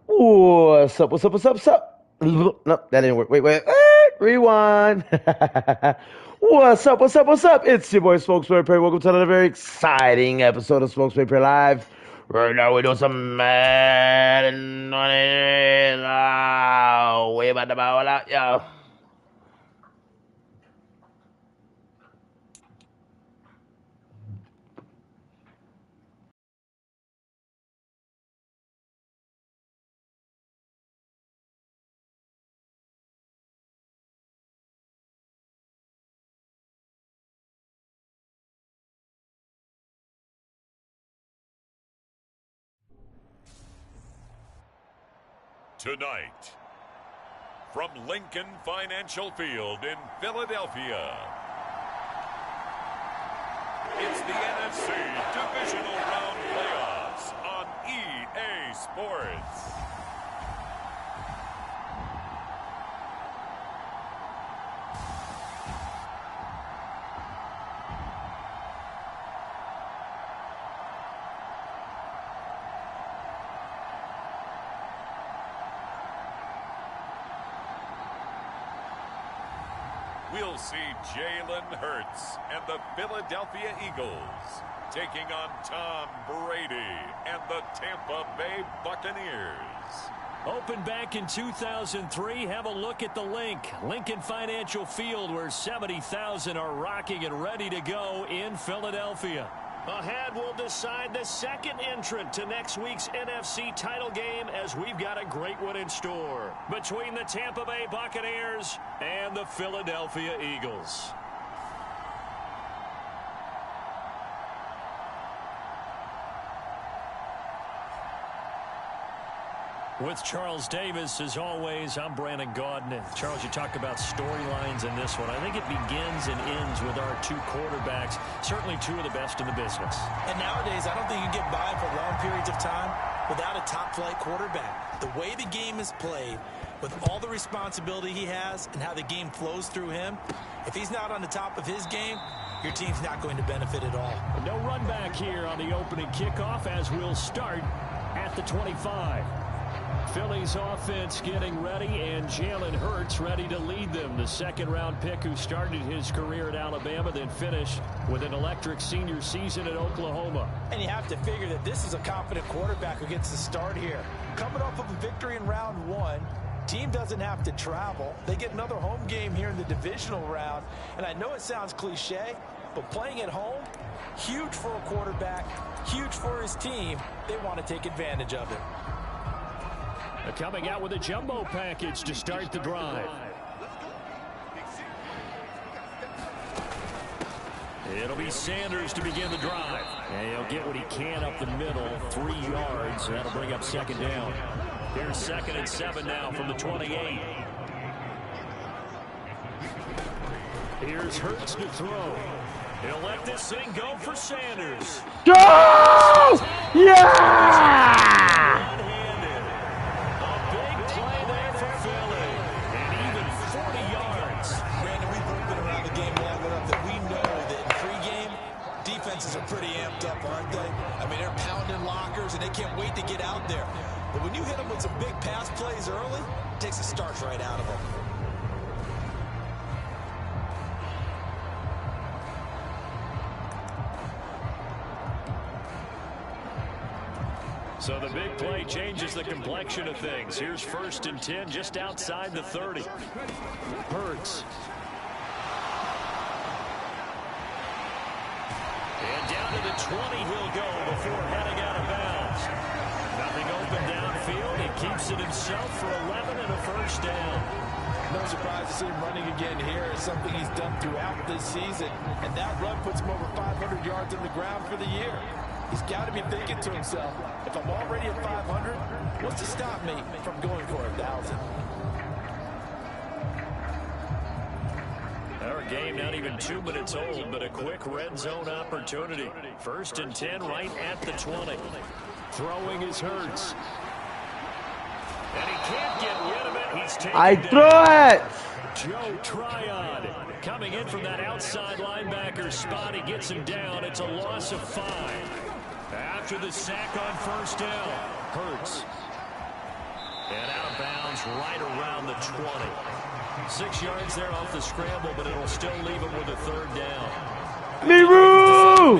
What's up? What's up? What's up? What's up? No, that didn't work. Wait. Rewind. What's up? What's up? What's up? It's your boy Smokesberry Perry. Welcome to another very exciting episode of Smokesberry Perry Live. Right now we're doing some Madden on it. Way about the ball out, y'all. Tonight, from Lincoln Financial Field in Philadelphia, it's the NFC Divisional Round Playoffs on EA Sports. We'll see Jalen Hurts and the Philadelphia Eagles taking on Tom Brady and the Tampa Bay Buccaneers. Opened back in 2003, have a look at the Lincoln Financial Field, where 70,000 are rocking and ready to go in Philadelphia. Ahead, we'll decide the second entrant to next week's NFC title game, as we've got a great one in store between the Tampa Bay Buccaneers and the Philadelphia Eagles. With Charles Davis, as always, I'm Brandon Gaudin. And Charles, you talk about storylines in this one. I think it begins and ends with our two quarterbacks, certainly two of the best in the business. And nowadays, I don't think you can get by for long periods of time without a top-flight quarterback. The way the game is played, with all the responsibility he has and how the game flows through him, if he's not on the top of his game, your team's not going to benefit at all. No run back here on the opening kickoff, as we'll start at the 25. Philly's offense getting ready, and Jalen Hurts ready to lead them. The second-round pick who started his career at Alabama, then finished with an electric senior season at Oklahoma. And you have to figure that this is a confident quarterback who gets the start here. Coming off of a victory in round one, team doesn't have to travel. They get another home game here in the divisional round. And I know it sounds cliche, but playing at home, huge for a quarterback, huge for his team. They want to take advantage of it. Coming out with a jumbo package to start the drive. It'll be Sanders to begin the drive. And he'll get what he can up the middle, 3 yards. That'll bring up second down. Here's 2nd and 7 now from the 28. Here's Hurts to throw. He'll let this thing go for Sanders. Go! Yeah! Defenses are pretty amped up, aren't they? I mean, they're pounding lockers, and they can't wait to get out there. But when you hit them with some big pass plays early, it takes the starch right out of them. So the big play changes the complexion of things. Here's 1st and 10 just outside the 30. Hurts. And down to the 20 he'll go before heading out of bounds. Nothing open downfield. He keeps it himself for 11 and a first down. No surprise to see him running again here. It's something he's done throughout this season. And that run puts him over 500 yards on the ground for the year. He's got to be thinking to himself, if I'm already at 500, what's to stop me from going for 1,000? Our game not even 2 minutes old, but a quick red zone opportunity. 1st and 10 right at the 20. Throwing is Hurts. And he can't get rid of it. He's taken I throw it! Joe Tryon coming in from that outside linebacker spot. He gets him down. It's a loss of 5. After the sack on 1st down, Hurts. is right around the 20. 6 yards there off the scramble, but it'll still leave him with a third down. Miru!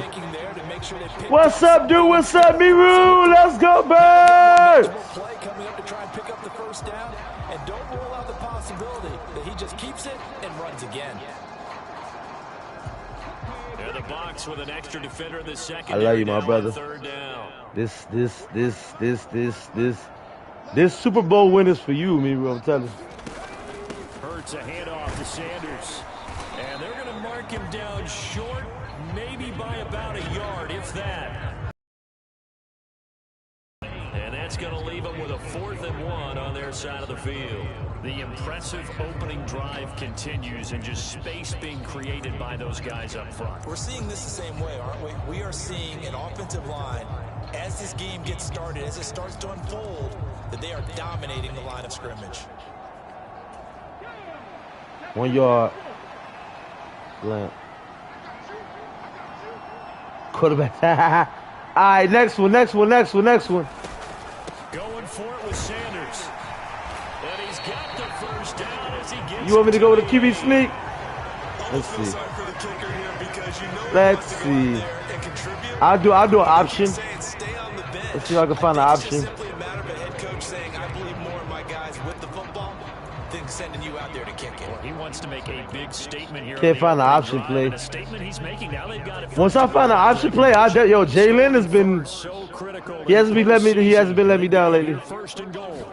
What's up, dude? What's up, Miru? Let's go, Birds! Play coming up to try and pick up the first down, and don't rule out the possibility that he just keeps it and runs again. In the box with an extra defender in the second. I love you, my brother. Third down. This Super Bowl win is for you, Miru. I'm telling you. Hurts a handoff to Sanders. And they're going to mark him down short, maybe by about a yard, if that. And that's going to leave them with a 4th and 1 on their side of the field. The impressive opening drive continues, and just space being created by those guys up front. We're seeing this the same way, aren't we? We are seeing an offensive line, as this game gets started, as it starts to unfold, that they are dominating the line of scrimmage. 1 yard. Blank. Quarterback. All right, next one. Going for it with Sanders. And he's got the first down as he gets. You want me to go with a QB sneak? Let's see. Let's see. I'll do an option. Let's see if I can find an option. Sending you out there to kick it. Well, he wants to make a big statement here. Can't find an option play. A statement he's making now. They've got it. Once I find an option play, Jalen has been so critical. He hasn't been letting me down lately. First and goal.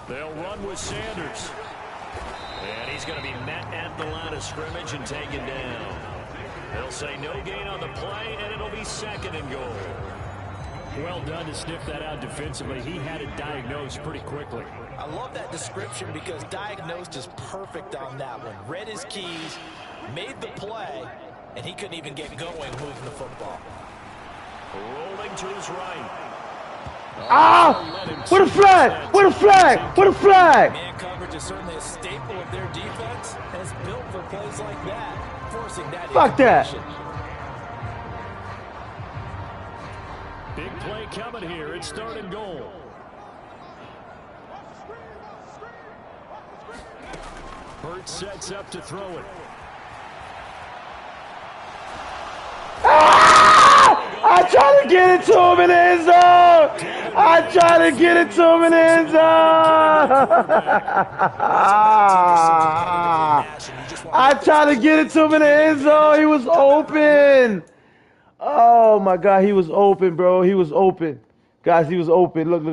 They'll run with Sanders. And he's going to be met at the line of scrimmage and taken down. They'll say no gain on the play, and it'll be 2nd and goal. Well done to sniff that out defensively. He had it diagnosed pretty quickly. I love that description because diagnosed is perfect on that one. Read his keys, made the play, and he couldn't even get going moving the football. Rolling to his right. Ah! What a flag! What a flag! What a flag! Man coverage is certainly a staple of their defense, and it's built for plays like that, forcing that. Fuck that! Big play coming here. It's 3rd and goal. Hurts sets up to throw it. Ah! I tried to get it to him in the end zone. I tried to get it to him in the end zone. I tried to get it to him in the end zone. He was open. Oh my God, he was open, bro. He was open. Guys, he was open. Look,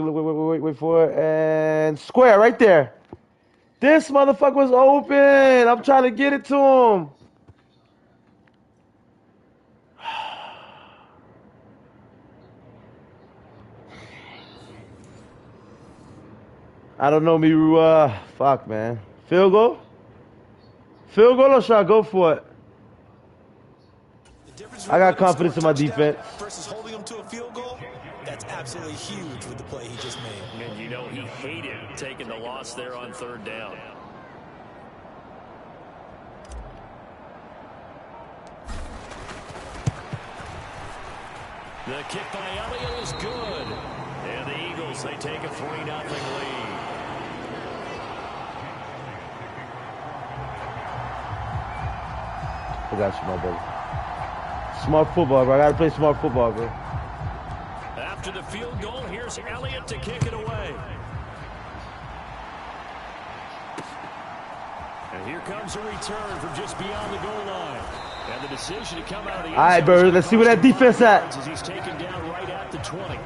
wait for it. And square right there. This motherfucker was open. I'm trying to get it to him. I don't know, Miru. Fuck, man. Field goal? Field goal or should I go for it? I got confidence in my defense. Versus holding him to a field goal, that's absolutely huge with the play he just made. And you know he hated taking the loss there on 3rd down. The kick by Elliott is good. And the Eagles, they take a 3-0 lead. I got you, my brother. Smart football, bro. I gotta play smart football, bro. After the field goal, here's Elliott to kick it away. And here comes a return from just beyond the goal line. And the decision to come out of the end zone. All right, bro. Let's see where that defense at. As he's taken down right at the 20.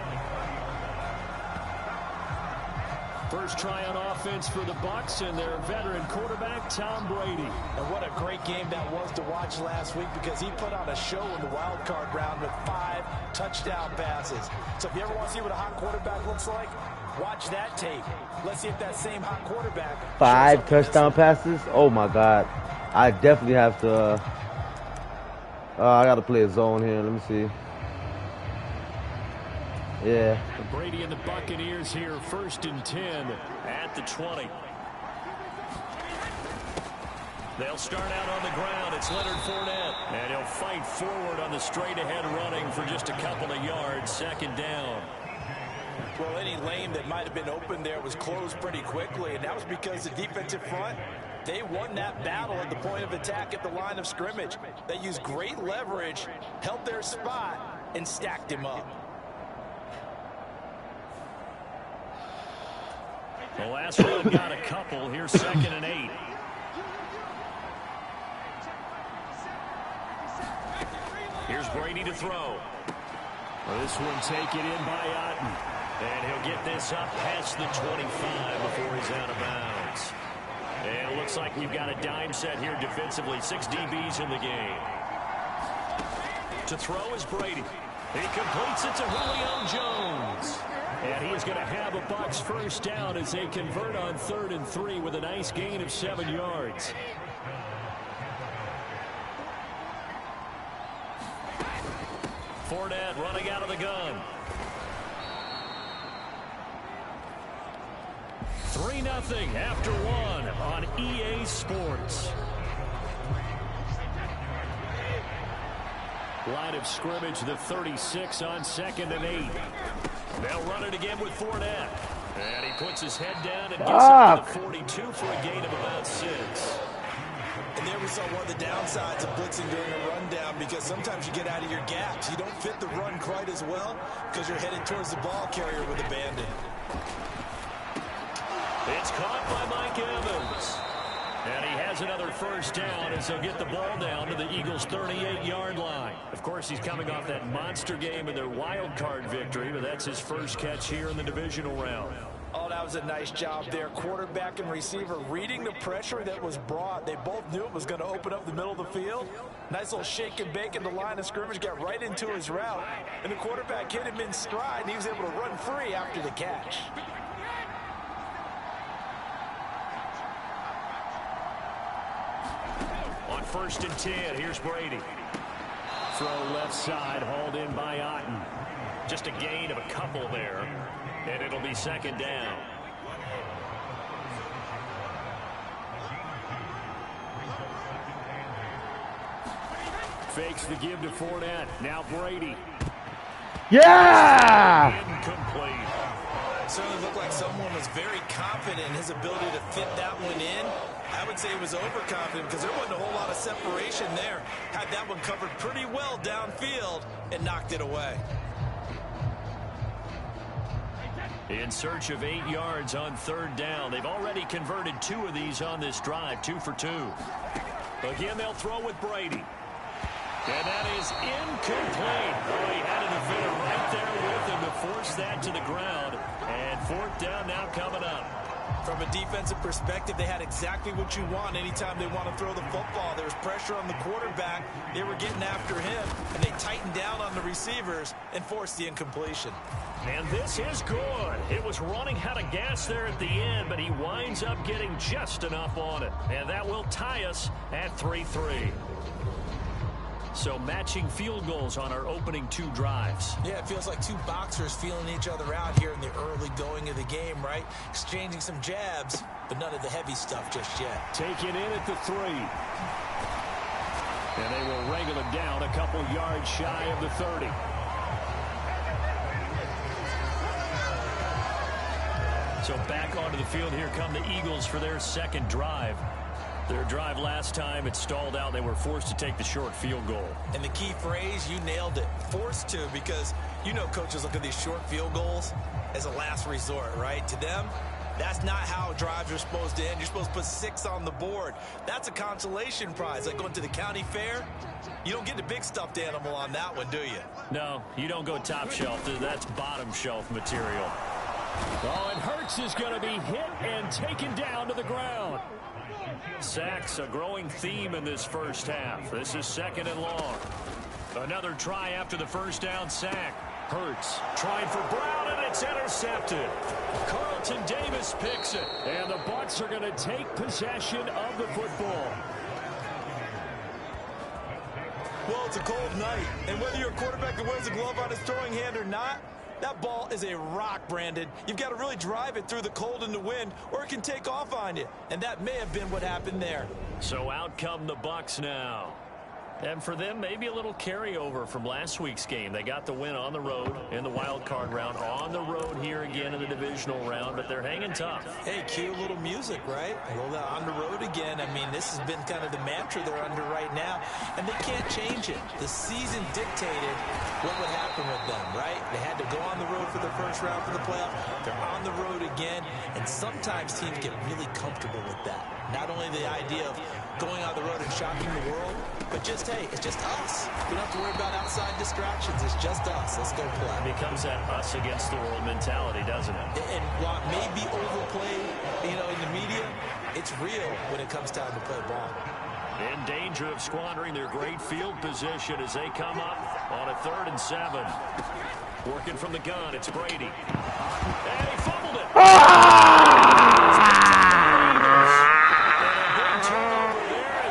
First try on offense for the Bucs and their veteran quarterback, Tom Brady. And what a great game that was to watch last week because he put on a show in the wild card round with 5 touchdown passes. So if you ever want to see what a hot quarterback looks like, watch that tape. Let's see if that same hot quarterback 5 touchdown passes? Oh, my God. I definitely have to... I got to play a zone here. Let me see. Yeah. Brady and the Buccaneers here, 1st and 10 at the 20. They'll start out on the ground. It's Leonard Fournette. And he'll fight forward on the straight-ahead running for just a couple of yards. 2nd down. Well, any lane that might have been open there was closed pretty quickly, and that was because the defensive front, they won that battle at the point of attack at the line of scrimmage. They used great leverage, held their spot, and stacked him up. The last one got a couple. Here's 2nd and 8. Here's Brady to throw. This one taken in by Otten. And he'll get this up past the 25 before he's out of bounds. And it looks like we've got a dime set here defensively. 6 DBs in the game. To throw is Brady. He completes it to Julio Jones. And he is going to have a Bucs first down as they convert on 3rd and 3 with a nice gain of 7 yards. Fournette running out of the gun. 3-0 after 1 on EA Sports. Line of scrimmage, the 36 on 2nd and 8. They'll run it again with Fournette. And he puts his head down and gets up to the 42 for a gain of about 6. And there we saw one of the downsides of blitzing during a rundown, because sometimes you get out of your gaps. You don't fit the run quite as well because you're headed towards the ball carrier with a bandit. It's caught by Mike Evans. And he has another first down as they'll get the ball down to the Eagles' 38-yard line. Of course, he's coming off that monster game in their wild card victory, but that's his first catch here in the divisional round. Oh, that was a nice job there. Quarterback and receiver reading the pressure that was brought. They both knew it was going to open up the middle of the field. Nice little shake and bake in the line of scrimmage, got right into his route. And the quarterback hit him in stride, and he was able to run free after the catch. On 1st and 10, here's Brady. Throw left side, hauled in by Otten. Just a gain of a couple there, and it'll be 2nd down. Fakes the give to Fournette. Now Brady. Yeah! Incomplete. It certainly looked like someone was very confident in his ability to fit that one in. I would say he was overconfident because there wasn't a whole lot of separation there. Had that one covered pretty well downfield and knocked it away. In search of 8 yards on 3rd down. They've already converted 2 of these on this drive, 2 for 2. Again, they'll throw with Brady. And that is incomplete. Oh, he had a defender right there with him to force that to the ground. And 4th down now coming up. From a defensive perspective, they had exactly what you want anytime they want to throw the football. There was pressure on the quarterback. They were getting after him, and they tightened down on the receivers and forced the incompletion. And this is good. It was running out of gas there at the end, but he winds up getting just enough on it. And that will tie us at 3-3. So matching field goals on our opening 2 drives. Yeah, it feels like 2 boxers feeling each other out here in the early going of the game, right? Exchanging some jabs, but none of the heavy stuff just yet. Taken in at the 3. And they will wrangle him down a couple yards shy of the 30. So back onto the field, here come the Eagles for their 2nd drive. Their drive last time, it stalled out. They were forced to take the short field goal. And the key phrase, you nailed it, forced to, because you know coaches look at these short field goals as a last resort, right? To them, that's not how drives are supposed to end. You're supposed to put 6 on the board. That's a consolation prize, like going to the county fair. You don't get the big stuffed animal on that one, do you? No, you don't go top shelf. That's bottom shelf material. Oh, and Hurts is going to be hit and taken down to the ground. Sacks, a growing theme in this first half. This is 2nd and long. Another try after the first down sack. Hurts trying for Brown, and it's intercepted. Carlton Davis picks it, and the Bucs are going to take possession of the football. Well, it's a cold night, and whether you're a quarterback that wears a glove on his throwing hand or not, that ball is a rock, Brandon. You've got to really drive it through the cold and the wind, or it can take off on you. And that may have been what happened there. So out come the Bucs now. And for them, maybe a little carryover from last week's game. They got the win on the road in the wild card round, on the road here again in the divisional round, but they're hanging tough. Hey, cue a little music, right? Well, on the road again. I mean, this has been kind of the mantra they're under right now, and they can't change it. The season dictated what would happen with them, right? They had to go on the road for the first round for the playoff. They're on the road again, and sometimes teams get really comfortable with that. Not only the idea of going on the road and shocking the world, but just, hey, it's just us. We don't have to worry about outside distractions. It's just us. Let's go play. It becomes that us against the world mentality, doesn't it? And while it may be overplayed, in the media, it's real when it comes time to play ball. In danger of squandering their great field position as they come up on a 3rd and 7. Working from the gun, it's Brady. And he fumbled it.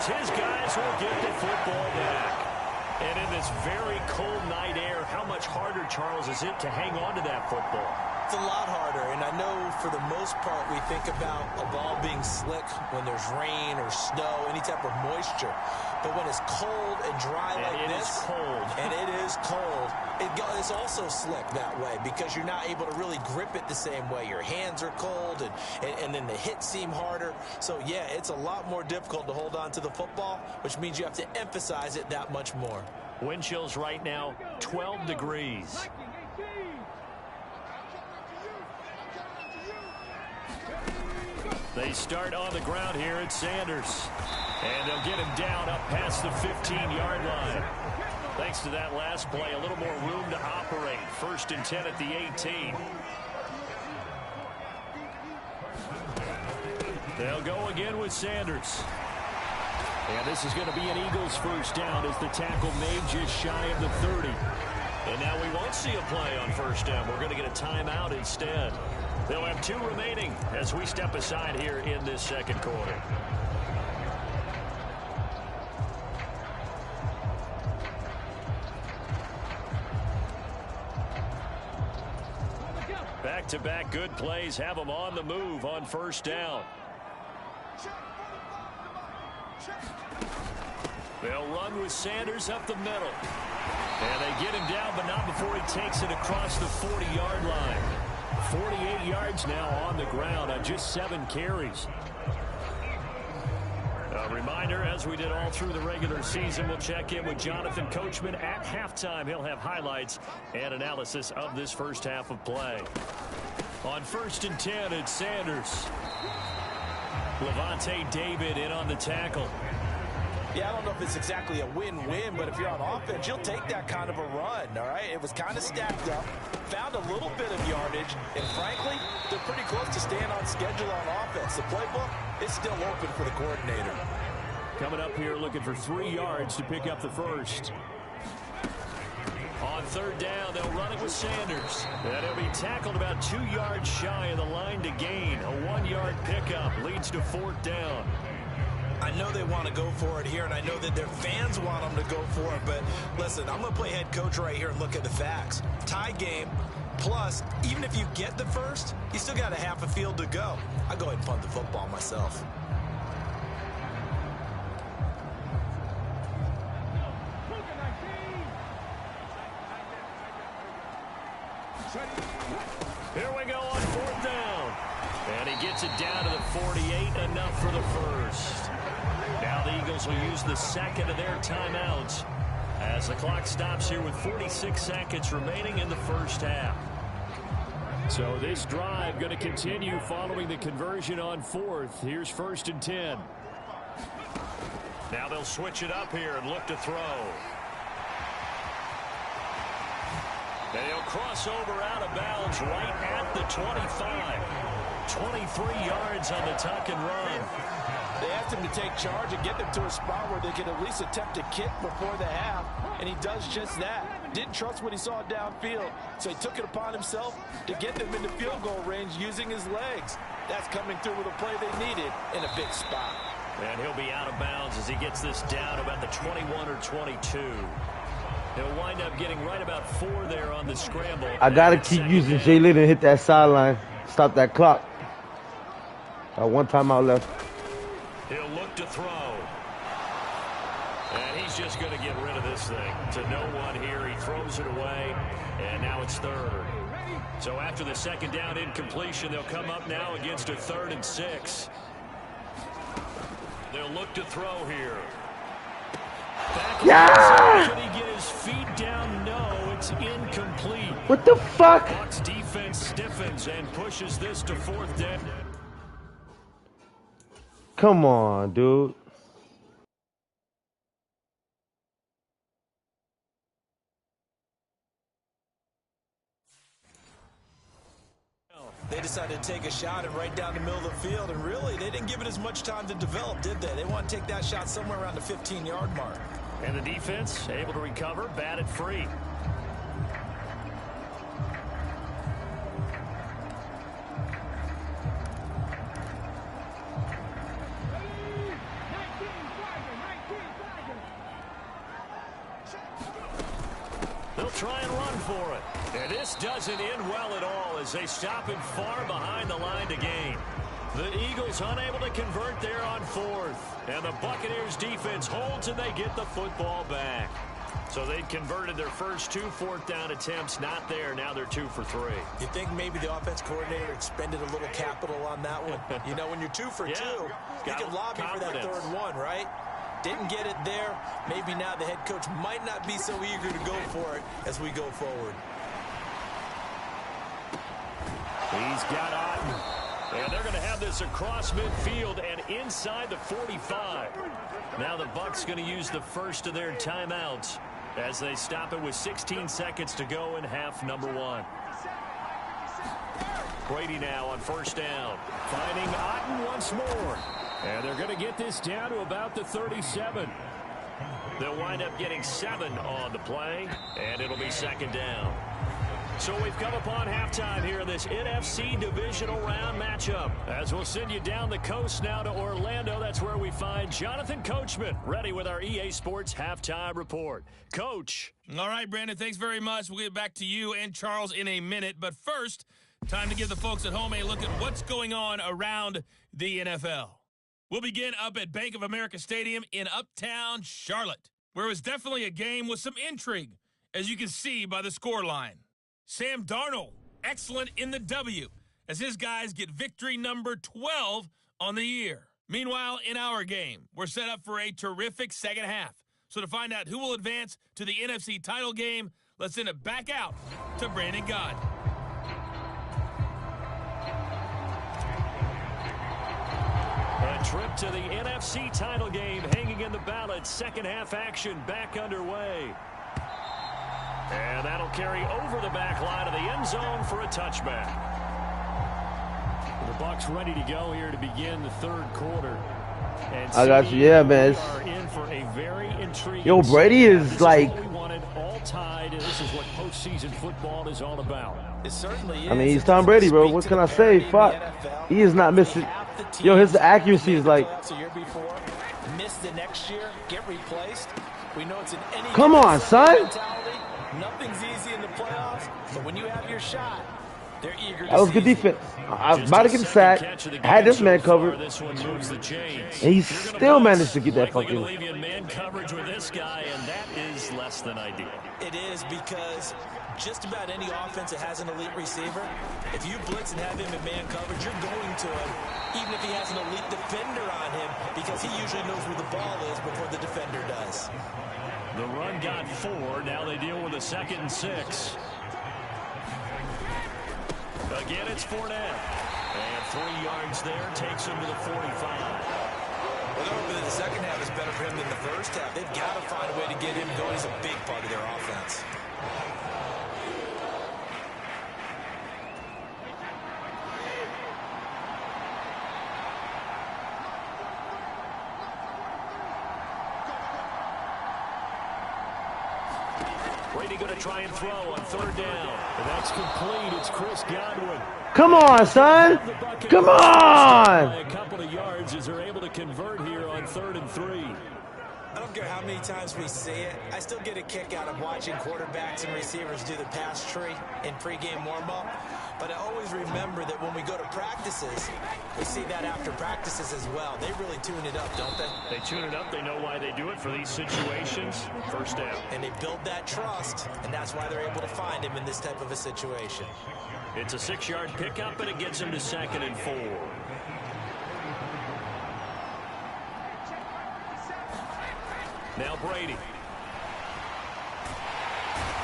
His guys will get the football back. And in this very cold night air, how much harder, Charles, is it to hang on to that football? It's a lot harder, and I know for the most part we think about a ball being slick when there's rain or snow, any type of moisture. But when it's cold and dry like this, and it is cold, it's also slick that way because you're not able to really grip it the same way. Your hands are cold, and then the hits seem harder. So, yeah, it's a lot more difficult to hold on to the football, which means you have to emphasize it that much more. Wind chills right now, 12 degrees. They start on the ground here at Sanders. And they'll get him down up past the 15-yard line. Thanks to that last play, a little more room to operate. 1st and 10 at the 18. They'll go again with Sanders. And this is going to be an Eagles first down as the tackle made just shy of the 30. And now we won't see a play on first down. We're going to get a timeout instead. They'll have 2 remaining as we step aside here in this second quarter. Back-to-back good plays have them on the move on first down. They'll run with Sanders up the middle. And they get him down, but not before he takes it across the 40-yard line. 48 yards now on the ground on just 7 carries. A reminder, as we did all through the regular season, we'll check in with Jonathan Coachman at halftime. He'll have highlights and analysis of this first half of play. On 1st and 10, it's Sanders. Levante David in on the tackle. Yeah, I don't know if it's exactly a win-win, but if you're on offense, you'll take that kind of a run, all right? It was kind of stacked up, found a little bit of yardage, and frankly, they're pretty close to staying on schedule on offense. The playbook is still open for the coordinator. Coming up here looking for 3 yards to pick up the first. On 3rd down, they'll run it with Sanders. And he'll be tackled about 2 yards shy of the line to gain. A 1-yard pickup leads to 4th down. I know they want to go for it here, and I know that their fans want them to go for it, but listen, I'm going to play head coach right here and look at the facts. Tie game, plus, even if you get the first, you still got a half a field to go. I'll go ahead and punt the football myself. Here we go on 4th down. And he gets it down to the 48, enough for the first. Now the Eagles will use the second of their timeouts as the clock stops here with 46 seconds remaining in the first half. So this drive going to continue following the conversion on 4th. Here's 1st and 10. Now they'll switch it up here and look to throw. They'll cross over out of bounds right at the 25. 23 yards on the tuck and run. They asked him to take charge and get them to a spot where they could at least attempt a kick before the half, and he does just that. Didn't trust what he saw downfield, so he took it upon himself to get them into field goal range using his legs. That's coming through with a play they needed in a big spot. And he'll be out of bounds as he gets this down about the 21 or 22. He'll wind up getting right about 4 there on the scramble. I got to keep using Jalen to hit that sideline. Stop that clock. One timeout left. He'll look to throw. And he's just going to get rid of this thing. To no one here. He throws it away. And now it's third. So after the second down incompletion, they'll come up now against a 3rd and 6. They'll look to throw here. Yeah! Can he get his feet down? No, it's incomplete. What the fuck? Bucs defense stiffens and pushes this to 4th down. Come on, dude. They decided to take a shot and right down the middle of the field, and really, they didn't give it as much time to develop, did they? They want to take that shot somewhere around the 15-yard mark. And the defense able to recover, batted free. They'll try and run for it. And this doesn't end well at all as they stop him far behind the line to gain. The Eagles unable to convert there on 4th. And the Buccaneers defense holds and they get the football back. So they'd converted their first 2 4th down attempts. Not there. Now they're 2 for 3. You think maybe the offense coordinator expended a little capital on that one? You know, when you're 2 for 2, you can lobby for that 3rd one, right? Didn't get it there. Maybe now the head coach might not be so eager to go for it as we go forward. He's got Otten. And they're going to have this across midfield and inside the 45. Now the Bucs going to use the first of their timeouts as they stop it with 16 seconds to go in half number 1. Brady now on 1st down. Finding Otten once more. And they're going to get this down to about the 37. They'll wind up getting 7 on the play, and it'll be 2nd down. So we've come upon halftime here in this NFC divisional round matchup. As we'll send you down the coast now to Orlando, that's where we find Jonathan Coachman ready with our EA Sports halftime report. Coach. All right, Brandon, thanks very much. We'll get back to you and Charles in a minute. But first, time to give the folks at home a look at what's going on around the NFL. We'll begin up at Bank of America Stadium in Uptown Charlotte, where it was definitely a game with some intrigue, as you can see by the scoreline. Sam Darnold, excellent in the W, as his guys get victory number 12 on the year. Meanwhile, in our game, we're set up for a terrific second half. So to find out who will advance to the NFC title game, let's send it back out to Brandon God. A trip to the NFC title game hanging in the balance. Second half action back underway. And that'll carry over the back line of the end zone for a touchback. The Bucs ready to go here to begin the 3rd quarter. And I got you. Yeah, man. we are in for a very intriguing Yo, Brady is this like... is what we wanted, all tied, and this is what postseason football is all about. It certainly is. I mean, he's Tom Brady, bro. What can I say? Fuck. He is not missing. Yo, his accuracy is like... Miss the next year, get replaced. We know it's in any... Come on, son. Mentality. Nothing's easy in the playoffs, but when you have your shot, they're eager to That was good defense. I was about to get sacked. I had this man covered. This one moves the chains. And he still managed to get that fucking... Leave you in man coverage with this guy, and that is less than ideal. It is, because just about any offense that has an elite receiver, if you blitz and have him in man coverage, you're going to him, even if he has an elite defender on him, because he usually knows where the ball is before the defender does. The run got 4. Now they deal with a 2nd and 6. Again, it's Fournette. And 3 yards there takes him to the 45. Well, the second half is better for him than the first half. They've got to find a way to get him going. He's a big part of their offense. Brady going to try and throw on 3rd down. And that's complete. It's Chris Godwin. Come on, son. Come on. A couple of yards as they're able to convert here on 3rd and 3. I don't care how many times we see it. I still get a kick out of watching quarterbacks and receivers do the pass tree in pregame warm-up. But I always remember that when we go to practices, we see that after practices as well. They really tune it up, don't they? They tune it up. They know why they do it for these situations. First down. And they build that trust, and that's why they're able to find him in this type of a situation. It's a 6-yard pickup, and it gets him to 2nd and 4. Now Brady.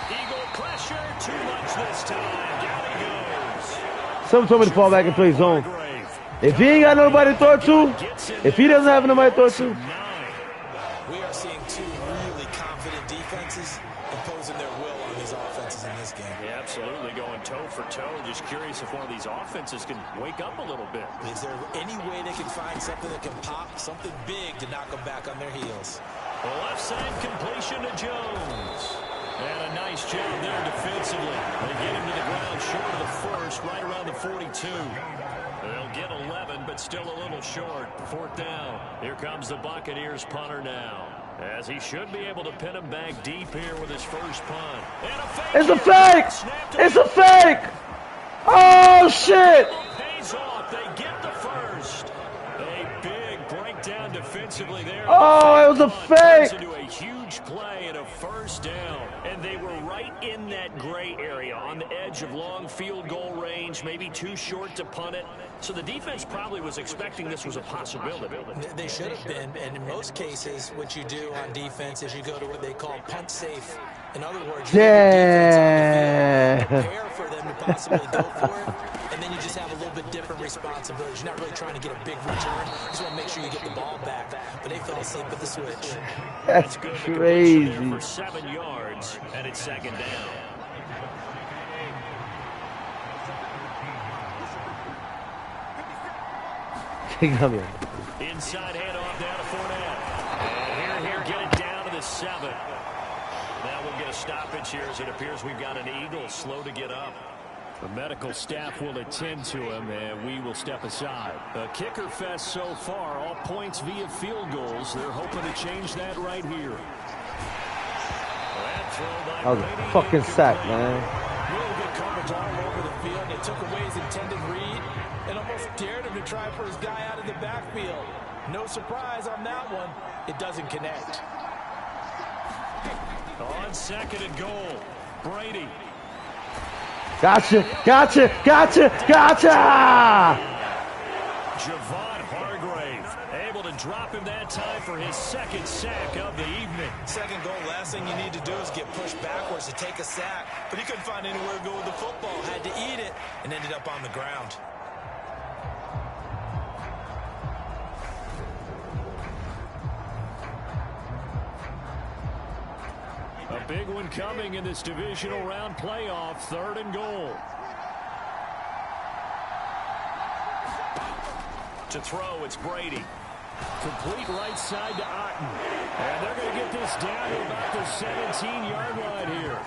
Eagle pressure, too much this time. Down he goes. Someone told me to fall back and play zone. If he ain't got nobody to throw to, if he doesn't have nobody to throw to. We are seeing two really confident defenses imposing their will on these offenses in this game. Yeah, absolutely, going toe for toe. Just curious if one of these offenses can wake up a little bit. Is there any way they can find something that can pop, something big to knock them back on their heels? The left side completion to Jones. And a nice job there defensively. They get him to the ground short of the first, right around the 42. They'll get 11, but still a little short. 4th down. Here comes the Buccaneers punter now, as he should be able to pin him back deep here with his first punt. And a fake. It's a fake! It's a fake! Oh, shit! Pays off. They get the first. A big breakdown defensively there. Oh, it was a fake! Into a huge play and a first down. And they were right in that gray area on the edge of long field goal range, maybe too short to punt it. So the defense probably was expecting this was a possibility. They should have been, and in most cases, what you do on defense is you go to what they call punt safe. In other words, you prepare for them to possibly go for it, and then you just have a little bit different responsibilities. You're not really trying to get a big return. You just want to make sure you get the ball back. But they fell asleep at the switch. That's crazy. For 7 yards, and it's 2nd down. Come here. Inside handoff down to Fournette. And here, get it down to the 7. Now we'll get a stoppage here as it appears we've got an Eagle slow to get up. The medical staff will attend to him, and we will step aside. A kicker fest so far, all points via field goals. They're hoping to change that right here. That was a fucking sack, man. Really good coverage all over the field. They took away his intended read and almost dared him to try for his guy out of the backfield. No surprise on that one. It doesn't connect. On 2nd and goal, Brady. Gotcha! Javon Hargrave able to drop him that time for his 2nd sack of the evening. 2nd goal, last thing you need to do is get pushed backwards to take a sack. But he couldn't find anywhere to go with the football. Had to eat it and ended up on the ground. A big one coming in this divisional round playoff. 3rd and goal. To throw, it's Brady. Complete right side to Otten. And they're going to get this down to about the 17-yard line here.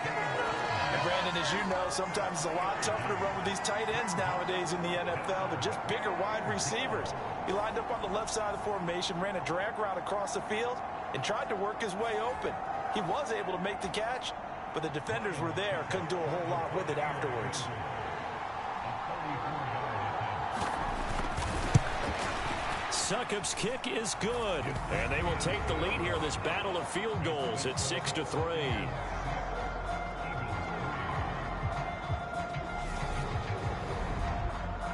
And Brandon, as you know, sometimes it's a lot tougher to run with these tight ends nowadays in the NFL. They're just bigger wide receivers. He lined up on the left side of the formation, ran a drag route across the field, and tried to work his way open. He was able to make the catch, but the defenders were there. Couldn't do a whole lot with it afterwards. Succop's kick is good. And they will take the lead here in this battle of field goals at 6-3.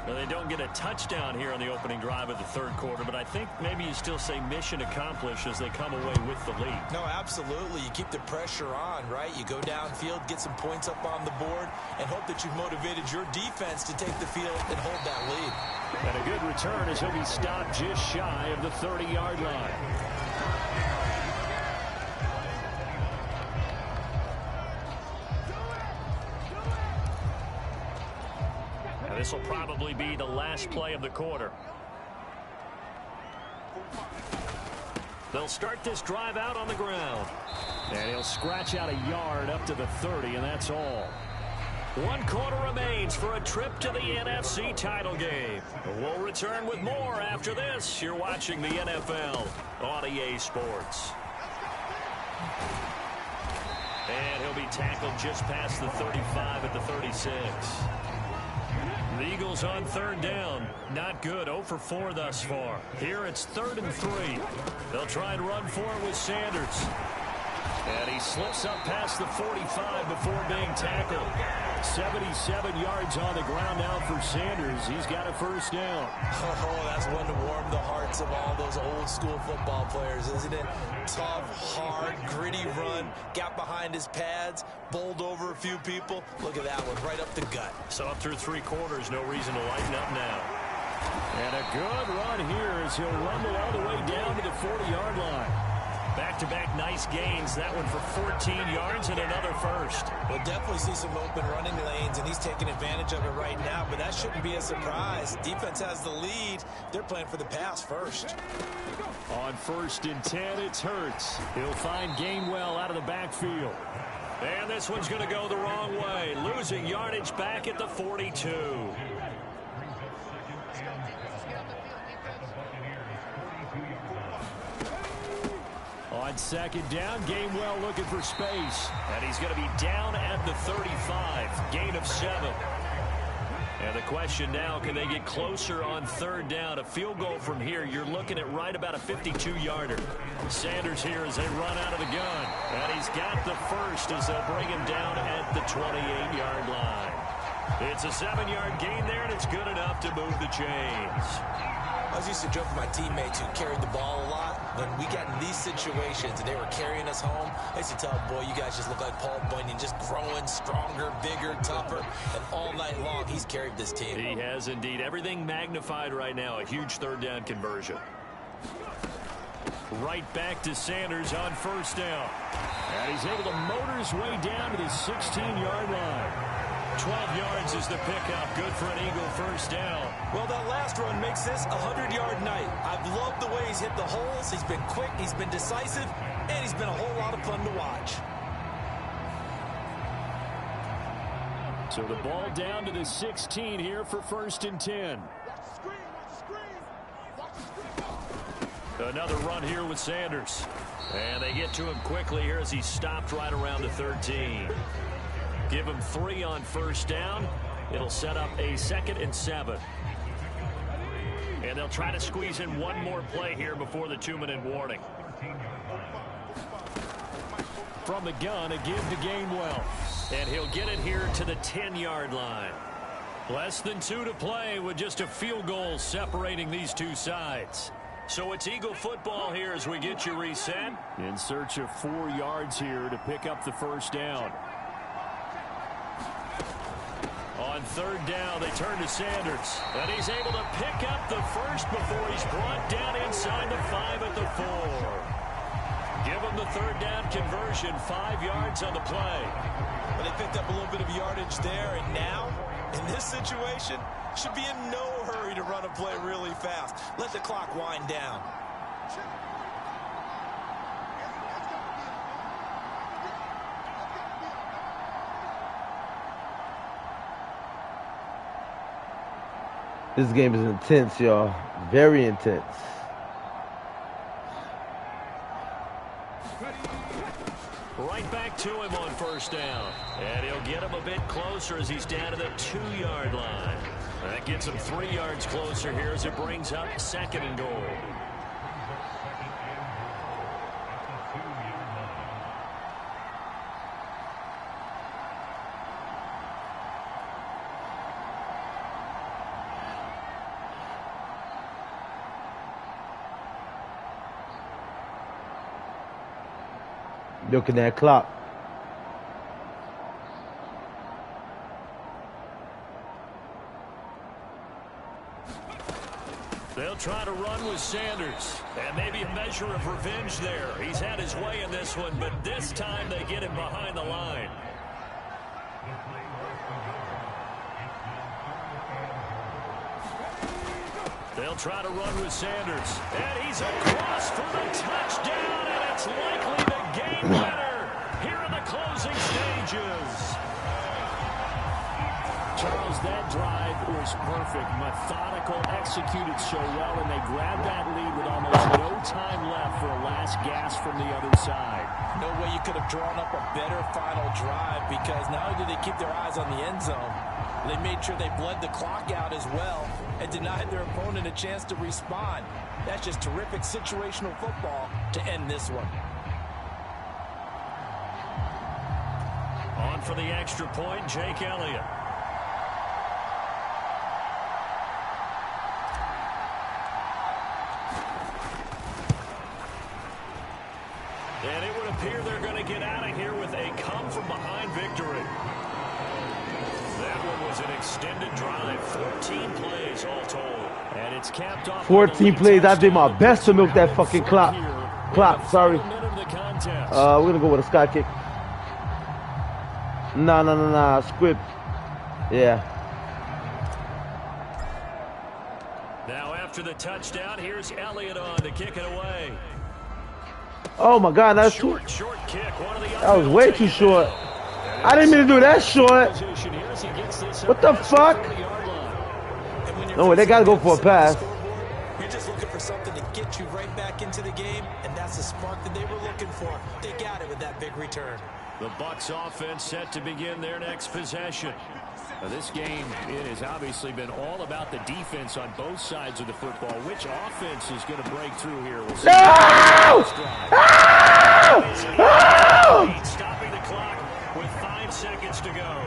Well, they don't get a touchdown here on the opening drive of the 3rd quarter, but I think maybe you still say mission accomplished as they come away with the lead. No, absolutely. You keep the pressure on, right? You go downfield, get some points up on the board, and hope that you've motivated your defense to take the field and hold that lead. And a good return as he'll be stopped just shy of the 30-yard line. This will probably be the last play of the quarter. They'll start this drive out on the ground. And he'll scratch out a yard up to the 30, and that's all. 1 quarter remains for a trip to the NFC title game. We'll return with more after this. You're watching the NFL on EA Sports. And he'll be tackled just past the 35 at the 36. The Eagles on third down. Not good. 0 for 4 thus far. Here it's 3rd and 3. They'll try and run for it with Sanders. And he slips up past the 45 before being tackled. 77 yards on the ground now for Sanders. He's got a first down. Oh, that's one to warm the hearts of all those old school football players, isn't it? Tough, hard, gritty run. Got behind his pads, bowled over a few people. Look at that one, right up the gut. So up through 3 quarters, no reason to lighten up now. And a good run here as he'll rumble all the way down to the 40-yard line. Back-to-back nice gains. That one for 14 yards and another first. We'll definitely see some open running lanes, and he's taking advantage of it right now, but that shouldn't be a surprise. Defense has the lead. They're playing for the pass first. On 1st and 10, it's Hurts. He'll find Gainwell out of the backfield. And this one's going to go the wrong way. Losing yardage back at the 42. On 2nd down, Gainwell looking for space. And he's going to be down at the 35. Gain of 7. And the question now, can they get closer on 3rd down? A field goal from here, you're looking at right about a 52-yarder. Sanders here as they run out of the gun. And he's got the first as they'll bring him down at the 28-yard line. It's a 7-yard gain there, and it's good enough to move the chains. I was used to joke with my teammates who carried the ball a lot. When we got in these situations and they were carrying us home, I used to tell them, boy, you guys just look like Paul Bunyan, just growing stronger, bigger, tougher. And all night long, he's carried this team. He has indeed. Everything magnified right now. A huge 3rd down conversion. Right back to Sanders on 1st down. And he's able to motor his way down to the 16-yard line. 12 yards is the pickup. Good for an Eagle first down. Well, that last run makes this a 100-yard night. I've loved the way he's hit the holes. He's been quick, he's been decisive, and he's been a whole lot of fun to watch. So the ball down to the 16 here for 1st and 10. Another run here with Sanders. And they get to him quickly here as he stopped right around the 13. Give him 3 on 1st down. It'll set up a 2nd and 7. And they'll try to squeeze in one more play here before the 2-minute warning. From the gun, a give to Gainwell. And he'll get it here to the 10-yard line. Less than 2 to play with just a field goal separating these two sides. So it's Eagle football here as we get you reset. In search of 4 yards here to pick up the first down. On 3rd down, they turn to Sanders. And he's able to pick up the first before he's brought down inside the 5 at the 4. Give him the 3rd down conversion, 5 yards on the play. Well, they picked up a little bit of yardage there, and now, in this situation, should be in no hurry to run a play really fast. Let the clock wind down. This game is intense, y'all. Very intense. Right back to him on 1st down. And he'll get him a bit closer as he's down to the 2-yard line. That gets him 3 yards closer here as it brings up 2nd and goal. Looking at that clock. They'll try to run with Sanders. And maybe a measure of revenge there. He's had his way in this one, but this time they get him behind the line. They'll try to run with Sanders. And he's across for the touchdown, and it's likely the game winner here in the closing stages. Charles, that drive was perfect. Methodical, executed so well, and they grabbed that lead with almost no time left for a last gasp from the other side. No way you could have drawn up a better final drive, because not only did they keep their eyes on the end zone, They made sure they bled the clock out as well and denied their opponent a chance to respond. That's just terrific situational football to end this one. On for the extra point, Jake Elliott. And it would appear they're going to get out of here with a come-from-behind victory. That one was an extended drive, 14 plays all told. And it's capped off 14 plays. I did my best to milk that fucking clock. Sorry. We're going to go with a sky kick. Nah. Squib. Yeah. Now after the touchdown, here's Elliott on to kick it away. Oh my God, that's too. Short kick. That was way too short. I didn't mean to do that short. What the fuck? No, they gotta go for a pass. You're just looking for something to get you right back into the game, and that's the spark that they were looking for. They got it with that big return. The Bucs offense set to begin their next possession. Now, this game, it has obviously been all about the defense on both sides of the football. Which offense is going to break through here? We'll see. No! Stopping the clock with 5 seconds to go.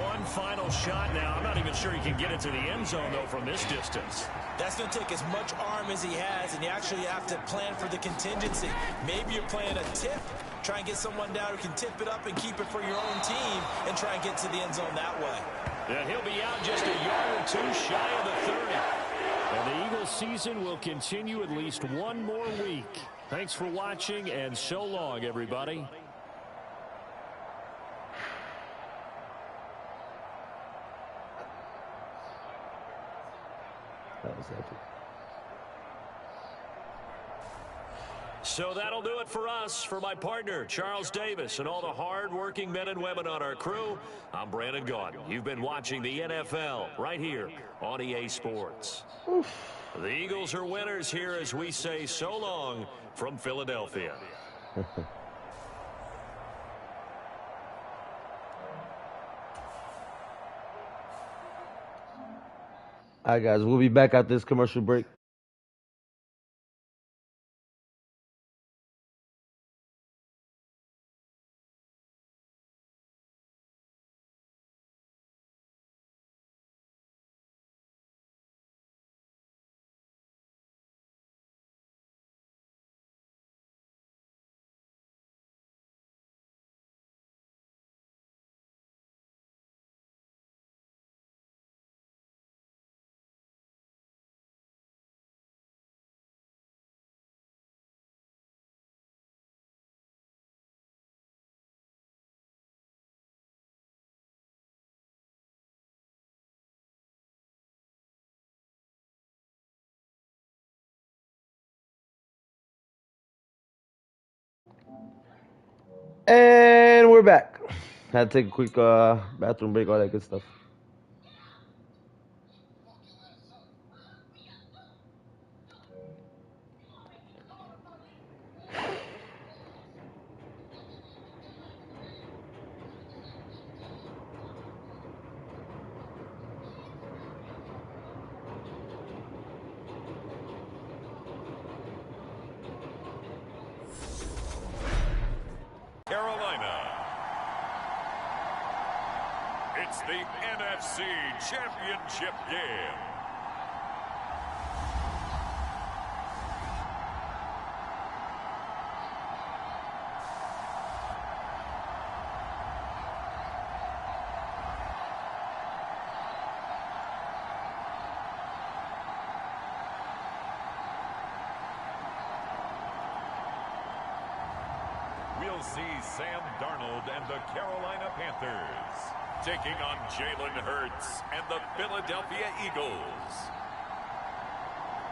One final shot now. I'm not even sure he can get it to the end zone, though, from this distance. That's going to take as much arm as he has, and you actually have to plan for the contingency. Maybe you're playing a tip. Try and get someone down who can tip it up and keep it for your own team and try and get to the end zone that way. And he'll be out just a yard or two shy of the 30. And the Eagles season will continue at least one more week. Thanks for watching, and so long, everybody. That was epic. So that'll do it for us. For my partner, Charles Davis, and all the hard-working men and women on our crew, I'm Brandon Gaudin. You've been watching the NFL right here on EA Sports. Oof. The Eagles are winners here as we say so long from Philadelphia. All right, guys, we'll be back after this commercial break. And we're back. Had to take a quick bathroom break, all that good stuff. Carolina. It's the NFC Championship game. We'll see Sam Darnold and the Carolina Panthers taking on Jalen Hurts and the Philadelphia Eagles.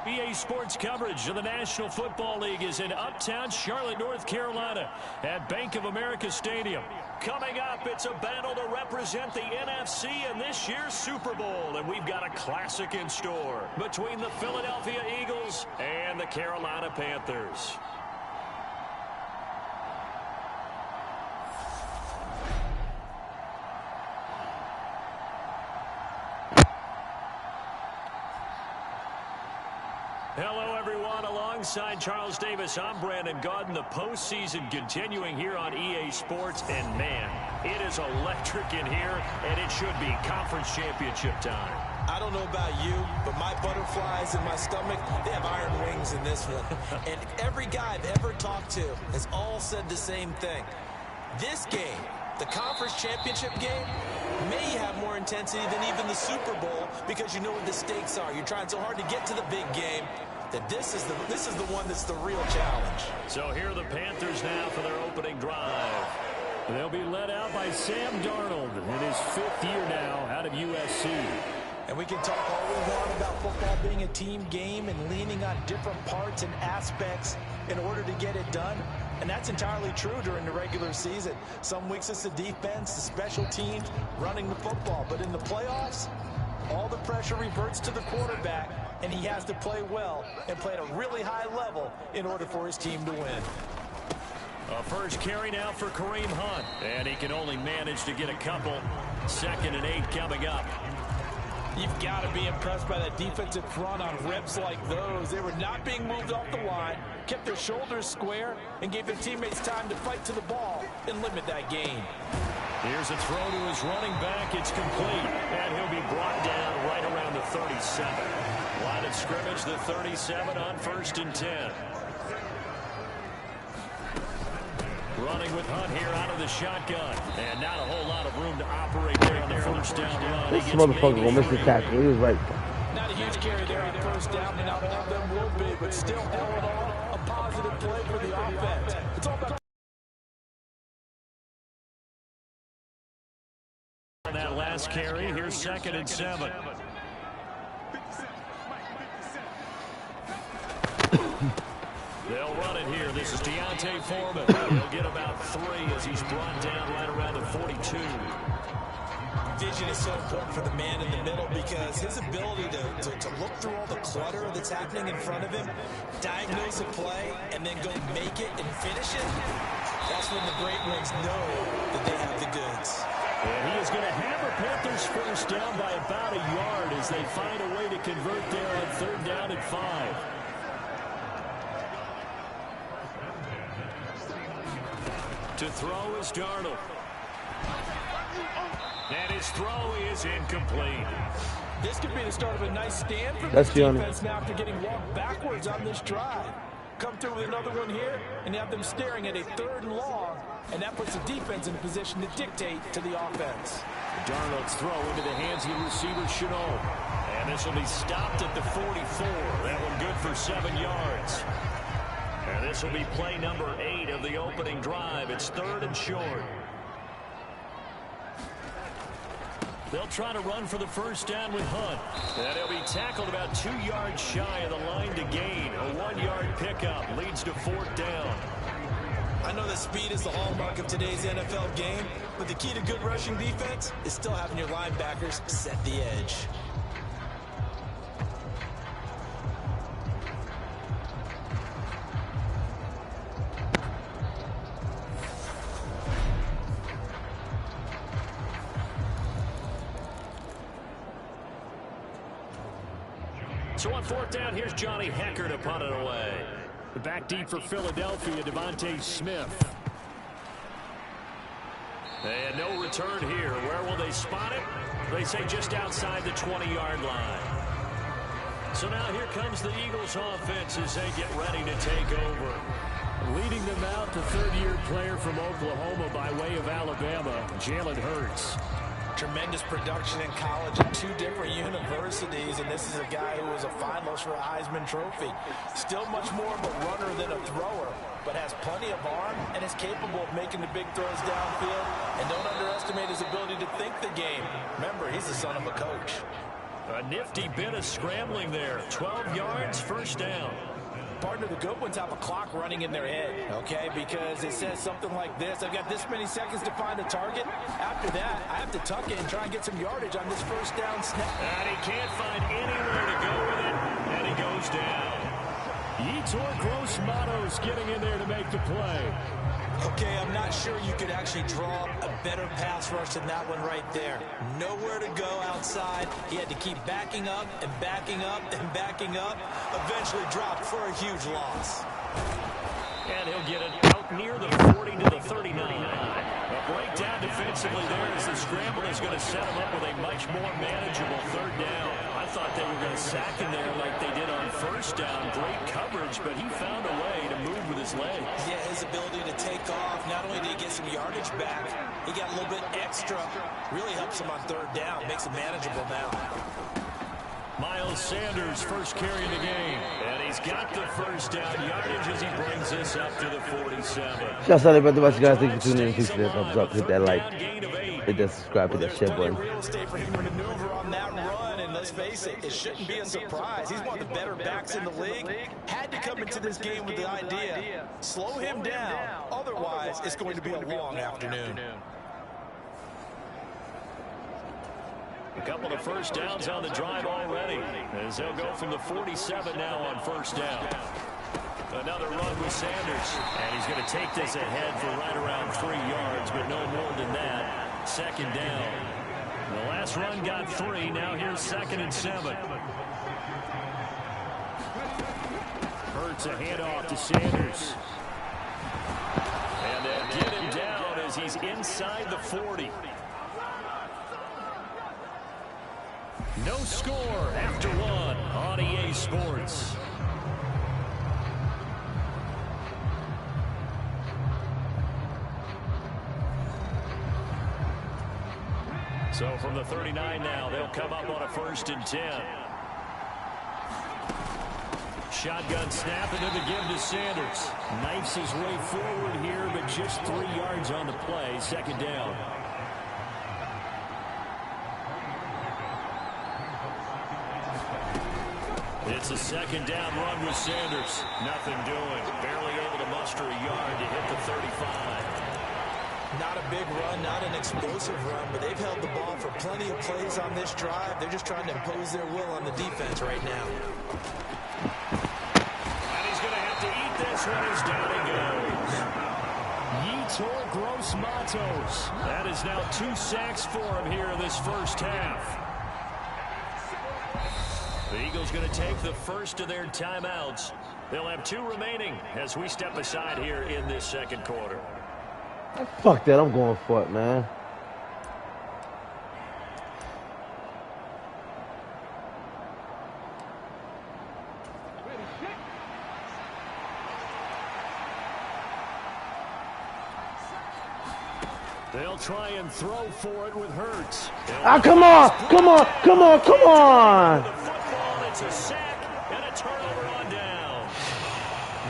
EA Sports coverage of the National Football League is in uptown Charlotte, North Carolina at Bank of America Stadium. Coming up, it's a battle to represent the NFC in this year's Super Bowl, and we've got a classic in store between the Philadelphia Eagles and the Carolina Panthers. Hello, everyone. Alongside Charles Davis, I'm Brandon Gaudin. The postseason continuing here on EA Sports. And, man, it is electric in here, and it should be conference championship time. I don't know about you, but my butterflies in my stomach, they have iron wings in this one. And every guy I've ever talked to has all said the same thing. This game, the conference championship game, may have more intensity than even the Super Bowl because you know what the stakes are. You're trying so hard to get to the big game that this is the one that's the real challenge. So here are the Panthers now for their opening drive. They'll be led out by Sam Darnold in his 5th year now out of USC. And we can talk all we want about football being a team game and leaning on different parts and aspects in order to get it done. And that's entirely true during the regular season. Some weeks it's the defense, the special teams, running the football. But in the playoffs, all the pressure reverts to the quarterback, and he has to play well and play at a really high level in order for his team to win. A first carry now for Kareem Hunt. And he can only manage to get a couple. 2nd and 8 coming up. You've got to be impressed by that defensive front on reps like those. They were not being moved off the line, kept their shoulders square, and gave their teammates time to fight to the ball and limit that gain. Here's a throw to his running back. It's complete. And he'll be brought down right around the 37. Line of scrimmage, the 37 on 1st and 10. Running with Hunt here out of the shotgun. And not a whole lot of room to operate there on the first down run. This motherfucker will miss the tackle. He was right. Not a huge carry there on first down, and not all of them will be, but still all in all, a positive play for the offense. It's all about on that last carry. Here's 2nd and 7. They'll run it here. This is Deontay Foreman. He'll get about 3 as he's brought down right around the 42. Vision is so important for the man in the middle because his ability to look through all the clutter that's happening in front of him, diagnose a play, and then go make it and finish it, that's when the great ones know that they have the goods. And he is going to hammer Panthers first down by about a yard as they find a way to convert there on 3rd down and 5. To throw is Darnold. And his throw is incomplete. This could be the start of a nice stand for this defense now after getting walked backwards on this drive. Come through with another one here, and you have them staring at a 3rd and long, and that puts the defense in a position to dictate to the offense. Darnold's throw into the hands of the receiver, Chenault. And this will be stopped at the 44. That one good for 7 yards. And this will be play number 8 of the opening drive. It's 3rd and short. They'll try to run for the first down with Hunt. And he'll be tackled about 2 yards shy of the line to gain. A 1-yard pickup leads to 4th down. I know that speed is the hallmark of today's NFL game, but the key to good rushing defense is still having your linebackers set the edge. So on 4th down, here's Johnny Hecker to punt it away. The back deep for Philadelphia, Devontae Smith. And no return here. Where will they spot it? They say just outside the 20-yard line. So now here comes the Eagles offense as they get ready to take over. Leading them out, the 3rd-year player from Oklahoma by way of Alabama, Jalen Hurts. Tremendous production in college at 2 different universities, and this is a guy who was a finalist for a Heisman Trophy. Still much more of a runner than a thrower, but has plenty of arm and is capable of making the big throws downfield. And don't underestimate his ability to think the game. Remember, he's the son of a coach. A nifty bit of scrambling there. 12 yards, first down. Partner, the good ones have a clock running in their head, okay? Because it says something like this. I've got this many seconds to find a target. After that, I have to tuck it and try and get some yardage on this first down snap. And he can't find anywhere to go with it, and he goes down. Yetur Gross-Matos getting in there to make the play. Okay, I'm not sure you could actually draw a better pass rush than that one right there. Nowhere to go outside. He had to keep backing up and backing up and backing up. eventually dropped for a huge loss. And he'll get it out near the 40 to the 39. A breakdown defensively there as the scramble is going to set him up with a much more manageable third down. I thought they were going to sack him there like they did on first down. Great coverage, but he found a way to move with his legs. Yeah, his ability to take off, not only did he get some yardage back, he got a little bit extra. Really helps him on third down, makes it manageable now. Miles Sanders first carry of the game. And he's got the first down yardage as he brings this up to the 47. Shouts out everybody, you guys. Thank you for tuning in. Please hit that thumbs up, hit that like, hit that subscribe, hit that share button. Real estate for him to maneuver on that run, and let's face it, it shouldn't be a surprise. He's one of the better backs in the league. Had to come into this game with the idea, slow him down. Otherwise, it's going to be a long afternoon. A couple of first downs on the drive already, as they'll go from the 47 now on first down. Another run with Sanders, and he's going to take this ahead for right around 3 yards, but no more than that. Second down. The last run got 3. Now here's 2nd and 7. Hurts a handoff to Sanders. And they'll get him down as he's inside the 40. No score after 1 on EA Sports. So from the 39 now, they'll come up on a 1st and 10. Shotgun snap into the give to Sanders. Knifes his way forward here, but just 3 yards on the play. 2nd down. It's a 2nd down run with Sanders. Nothing doing. Barely able to muster a yard to hit the 35. Not a big run, not an explosive run, but they've held the ball for plenty of plays on this drive. They're just trying to impose their will on the defense right now. And he's going to have to eat this one as down he goes. Yetur Gross Matos. That is now 2 sacks for him here in this first half. The Eagles going to take the first of their timeouts. They'll have 2 remaining as we step aside here in this 2nd quarter. Fuck that, I'm going for it, man. They'll try and throw for it with Hurts. Ah, come on, come on, come on, come on. The football, it's a sack and a turnover on down.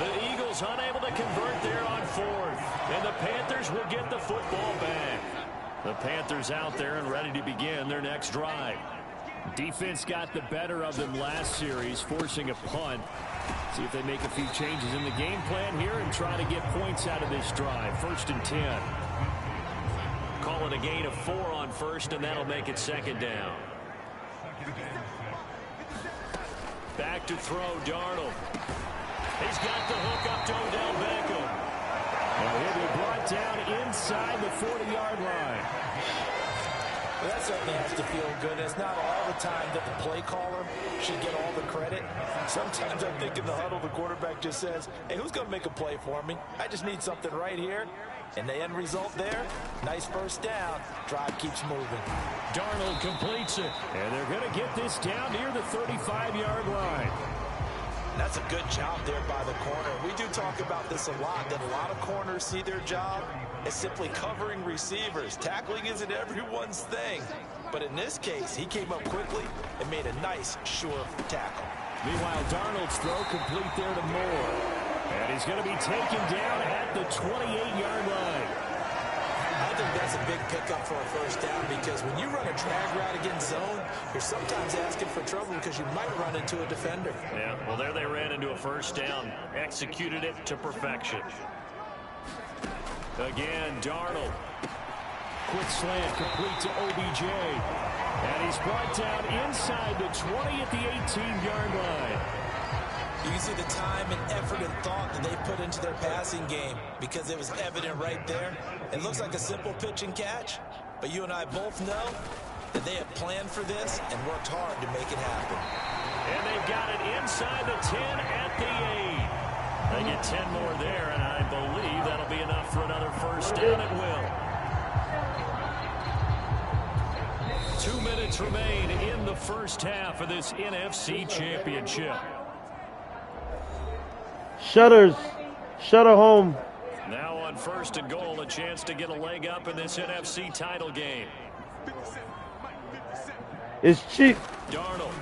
The Eagles unable to convert there on 4th. And the Panthers will get the football back. The Panthers out there and ready to begin their next drive. Defense got the better of them last series, forcing a punt. See if they make a few changes in the game plan here and try to get points out of this drive. 1st and 10. Call it a gain of 4 on 1st, and that'll make it 2nd down. Back to throw, Darnold. He's got the hook up to Odell Beckham. And he'll be brought down inside the 40-yard line. Well, that certainly has to feel good. It's not all the time that the play caller should get all the credit. Sometimes I think in the huddle, the quarterback just says, hey, who's going to make a play for me? I just need something right here. And the end result there, nice first down. Drive keeps moving. Darnold completes it. And they're going to get this down near the 35-yard line. That's a good job there by the corner. We do talk about this a lot, that a lot of corners see their job as simply covering receivers. Tackling isn't everyone's thing. But in this case, he came up quickly and made a nice, sure tackle. Meanwhile, Darnold's throw complete there to Moore. And he's going to be taken down at the 28-yard line. I think that's a big pickup for a first down because when you run a drag route against zone, you're sometimes asking for trouble because you might run into a defender. Yeah, well, there they ran into a first down. Executed it to perfection. Again, Darnold. Quick slant complete to OBJ. And he's brought down inside the 20 at the 18-yard line. You can see the time and effort and thought that they put into their passing game because it was evident right there. It looks like a simple pitch and catch, but you and I both know that they have planned for this and worked hard to make it happen. And they've got it inside the 10 at the 8. They get 10 more there, and I believe that'll be enough for another first down. It will. 2 minutes remain in the first half of this NFC Championship. Shutter home. Now on first and goal, a chance to get a leg up in this NFC title game. It's cheap. Darnold.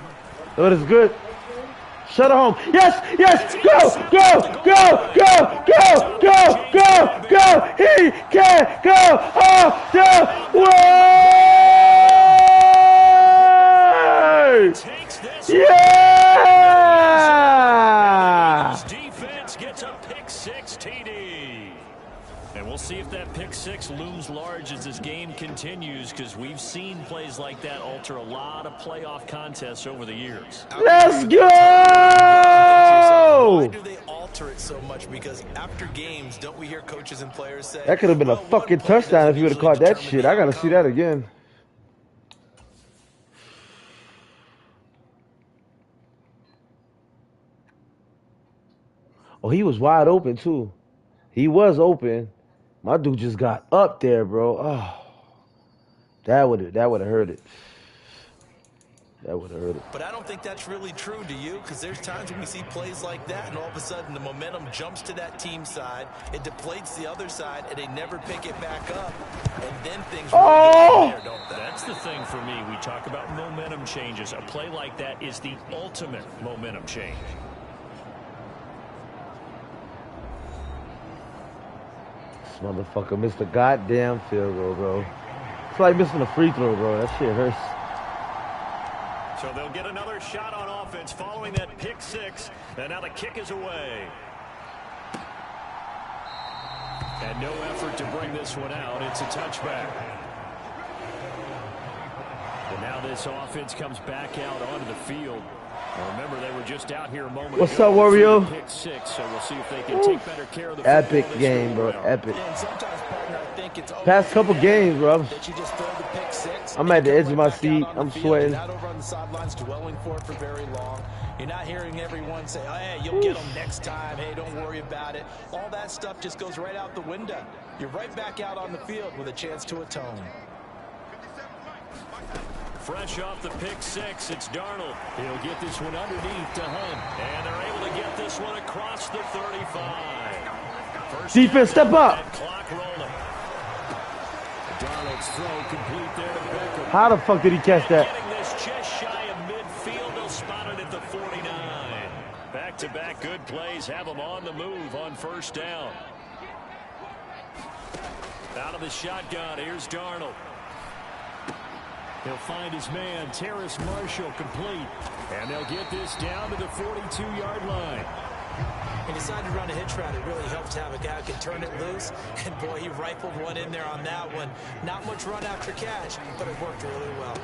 But it's good. Shutter home. Yes, yes. Go. He can go all the way. Takes this. Yeah. Defense gets a pick six TD. And we'll see if that pick six looms large as this game continues, because we've seen plays like that alter a lot of playoff contests over the years. Let's go! Why do they alter it so much? Because after games, don't we hear coaches and players say That could have been a fucking touchdown if you would have caught that shit. I gotta see that again. Oh, he was wide open too. He was open. My dude just got up there, bro. Oh, that would have hurt it. That would have hurt it. But I don't think that's really true, do you? Because there's times when we see plays like that, and all of a sudden the momentum jumps to that team side, it deflates the other side, and they never pick it back up, and then things really get there, don't they? That's the thing for me. We talk about momentum changes. A play like that is the ultimate momentum change. This motherfucker missed a goddamn field goal, bro. It's like missing a free throw, bro. That shit hurts. So they'll get another shot on offense following that pick six. And now the kick is away. And no effort to bring this one out. It's a touchback. And now this offense comes back out onto the field. Well, remember, they were just out here a moment ago. What's up, Wario? Pick six, so we'll see if they can take better care of the Epic football game, bro. this Epic. And sometimes, partner, I think it's Past couple games, bro. that you just throw the pick six. I'm at the edge of my seat. I'm sweating. You're not over on the sidelines dwelling for it for very long. You're not hearing everyone say, oh, hey, you'll get them next time. Hey, don't worry about it. All that stuff just goes right out the window. You're right back out on the field with a chance to atone. Fresh off the pick six, it's Darnold. He'll get this one underneath to Hunt. And they're able to get this one across the 35. First Defense, step up. Clock rolling. Darnold's throw complete there to Beckham. How the fuck did he catch that? Getting this just shy of midfield. They'll spot it at the 49. Back-to-back good plays have them on the move on first down. Out of the shotgun, here's Darnold. He'll find his man, Terrace Marshall, complete. And they'll get this down to the 42-yard line. He decided to run a hitch route. It really helps to have a guy who can turn it loose. And, boy, he rifled one in there on that one. Not much run after catch, but it worked really well.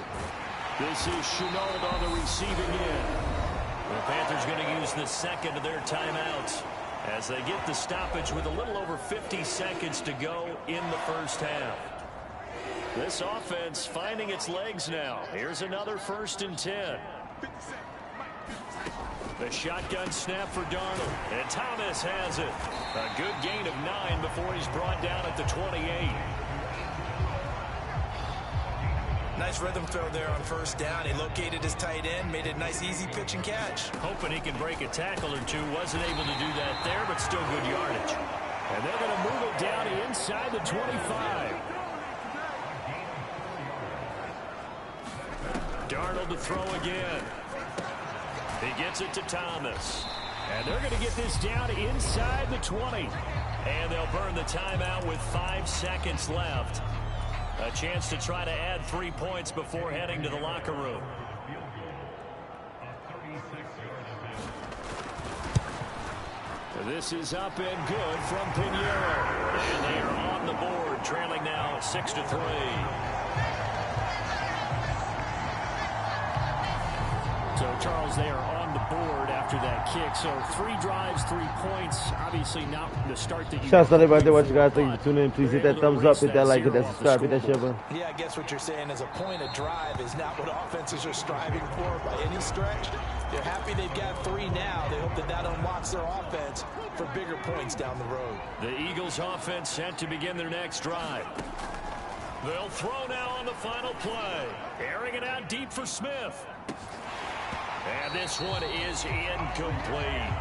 This is Chenault on the receiving end. The Panthers going to use the second of their timeouts as they get the stoppage with a little over 50 seconds to go in the first half. This offense finding its legs now. Here's another 1st and 10. The shotgun snap for Darnold. And Thomas has it. A good gain of 9 before he's brought down at the 28. Nice rhythm throw there on first down. He located his tight end, made it a nice, easy pitch and catch. Hoping he can break a tackle or two. Wasn't able to do that there, but still good yardage. And they're going to move it down inside the 25. Darnold to throw again. He gets it to Thomas. And they're going to get this down inside the 20. And they'll burn the timeout with 5 seconds left. A chance to try to add 3 points before heading to the locker room. This is up and good from Pinheiro. And they are on the board, trailing now 6-3. So, Charles, they are on the board after that kick. So, 3 drives, 3 points. Obviously not the start that you... Shouts out everybody watching, guys. Thank you for tuning in. Please hit that thumbs up, hit that like, hit that subscribe, hit that share button. Yeah, I guess what you're saying is a point of drive is not what offenses are striving for by any stretch. They're happy they've got 3 now. They hope that that unlocks their offense for bigger points down the road. The Eagles offense set to begin their next drive. They'll throw now on the final play. Airing it out deep for Smith. And this one is incomplete.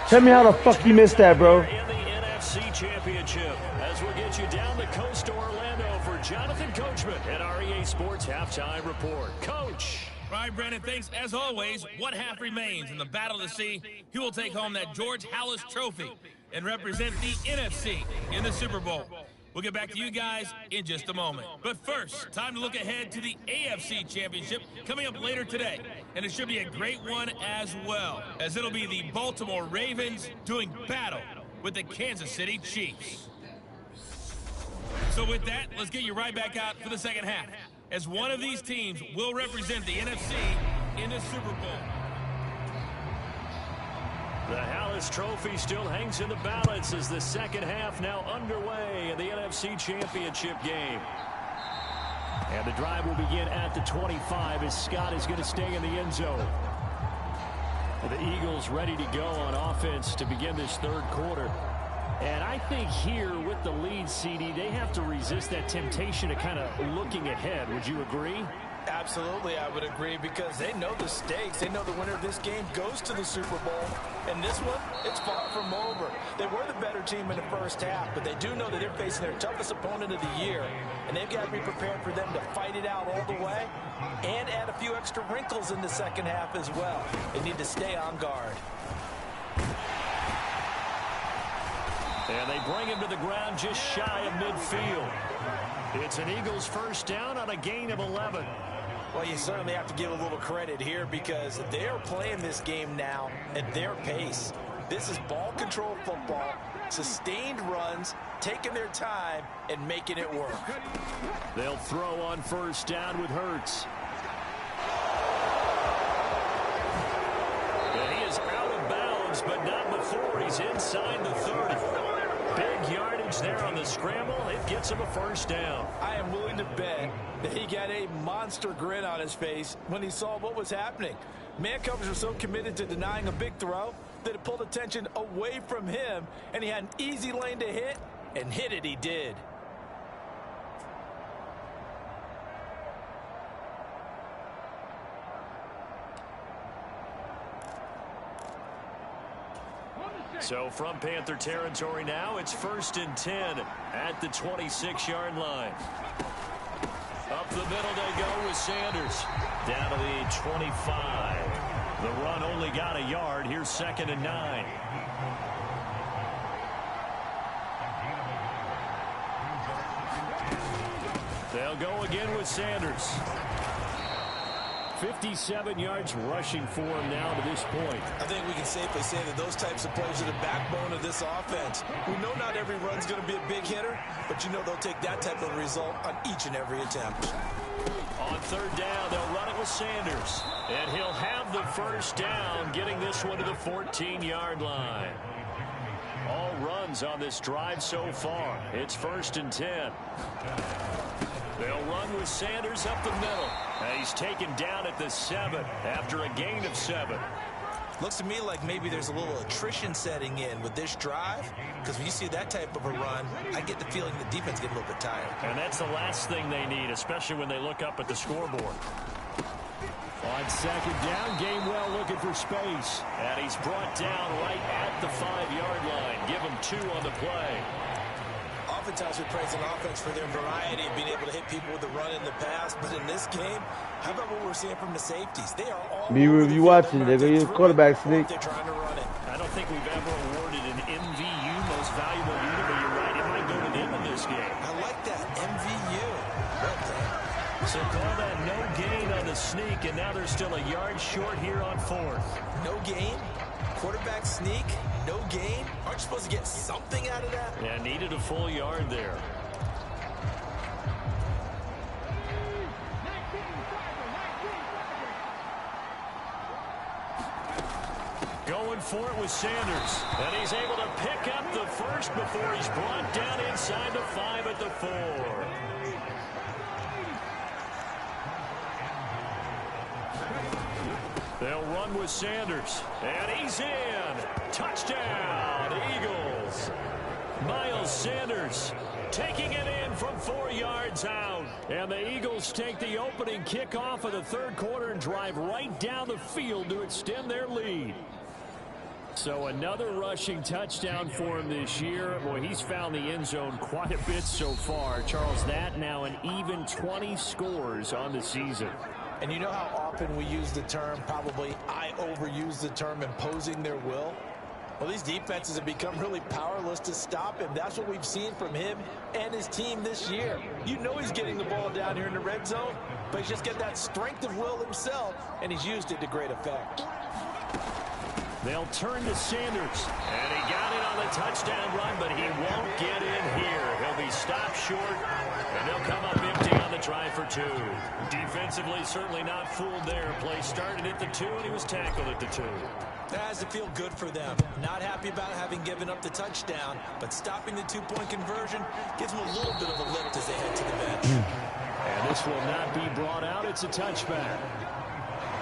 Tell me how the fuck he missed that, bro. In the NFC Championship, as we'll get you down the coast to Orlando for Jonathan Coachman at REA Sports Halftime Report. Coach. Right, Brandon, thanks. As always, one half remains in the battle to see who will take home that George Halas Trophy and represent the NFC in the Super Bowl. We'll get back to you guys in just a moment. But first, time to look ahead to the AFC Championship coming up later today. And it should be a great one as well, as it'll be the Baltimore Ravens doing battle with the Kansas City Chiefs. So with that, let's get you right back out for the second half, as one of these teams will represent the NFC in the Super Bowl. The Halas Trophy still hangs in the balance as the second half now underway in the NFC Championship game. And the drive will begin at the 25 as Scott is going to stay in the end zone. The Eagles ready to go on offense to begin this third quarter. And I think here with the lead, CD, they have to resist that temptation of kind of looking ahead. Would you agree? Absolutely, I would agree, because they know the stakes. They know the winner of this game goes to the Super Bowl. And this one, it's far from over. They were the better team in the first half, but they do know that they're facing their toughest opponent of the year. And they've got to be prepared for them to fight it out all the way and add a few extra wrinkles in the second half as well. They need to stay on guard. And they bring him to the ground just shy of midfield. It's an Eagles first down on a gain of 11. Well, you certainly have to give a little credit here, because they are playing this game now at their pace. This is ball control football, sustained runs, taking their time and making it work. They'll throw on first down with Hurts. And he is out of bounds, but not before he's inside the 30. Big yardage there on the scramble. It gets him a first down. I am willing to bet that he got a monster grin on his face when he saw what was happening. Man coverage was so committed to denying a big throw that it pulled attention away from him, and he had an easy lane to hit, and hit it he did. So from Panther territory now, it's 1st and 10 at the 26-yard line. Up the middle they go with Sanders. Down to the 25. The run only got a yard. Here's 2nd and 9. They'll go again with Sanders. 57 yards rushing for him now to this point. I think we can safely say that those types of plays are the backbone of this offense. We know not every run's going to be a big hitter, but you know they'll take that type of result on each and every attempt. On 3rd down, they'll run it with Sanders. And he'll have the first down, getting this one to the 14-yard line. All runs on this drive so far. It's 1st and 10. They'll run with Sanders up the middle. And he's taken down at the 7 after a gain of 7. Looks to me like maybe there's a little attrition setting in with this drive, because when you see that type of a run, I get the feeling the defense get a little bit tired. And that's the last thing they need, especially when they look up at the scoreboard. On 2nd down, Gainwell looking for space. And he's brought down right at the 5-yard line. Give him 2 on the play. Oftentimes we praise an offense for their variety of being able to hit people with the run in the pass, but in this game, how about what we're seeing from the safeties? They are all You watching, they're going to use quarterback sneak. They're trying to run it. I don't think we've ever awarded an MVU, most valuable unit, but you're right, it might go to them in this game. I like that, MVU. So call that no gain on the sneak, and now they're still a yard short here on 4th. No gain? Quarterback sneak? No gain? Aren't you supposed to get something out of that? Yeah, needed a full yard there. Going for it with Sanders. And he's able to pick up the first before he's brought down inside the 5 at the 4. They'll run with Sanders. And he's in. Touchdown, Eagles. Miles Sanders taking it in from 4 yards out. And the Eagles take the opening kickoff of the third quarter and drive right down the field to extend their lead. So another rushing touchdown for him this year. Boy, he's found the end zone quite a bit so far. Charles, that now an even 20 scores on the season. And you know how often we use the term, probably I overuse the term, imposing their will? Well, these defenses have become really powerless to stop him. That's what we've seen from him and his team this year. You know he's getting the ball down here in the red zone, but he's just got that strength of will himself, and he's used it to great effect. They'll turn to Sanders, and he got it on the touchdown run, but he won't get in here. He'll be stopped short, and they'll come up empty on the try for 2. Defensively, certainly not fooled there. Play started at the 2, and he was tackled at the 2. That has to feel good for them. Not happy about having given up the touchdown, but stopping the 2-point conversion gives them a little bit of a lift as they head to the bench. And this will not be brought out. It's a touchback.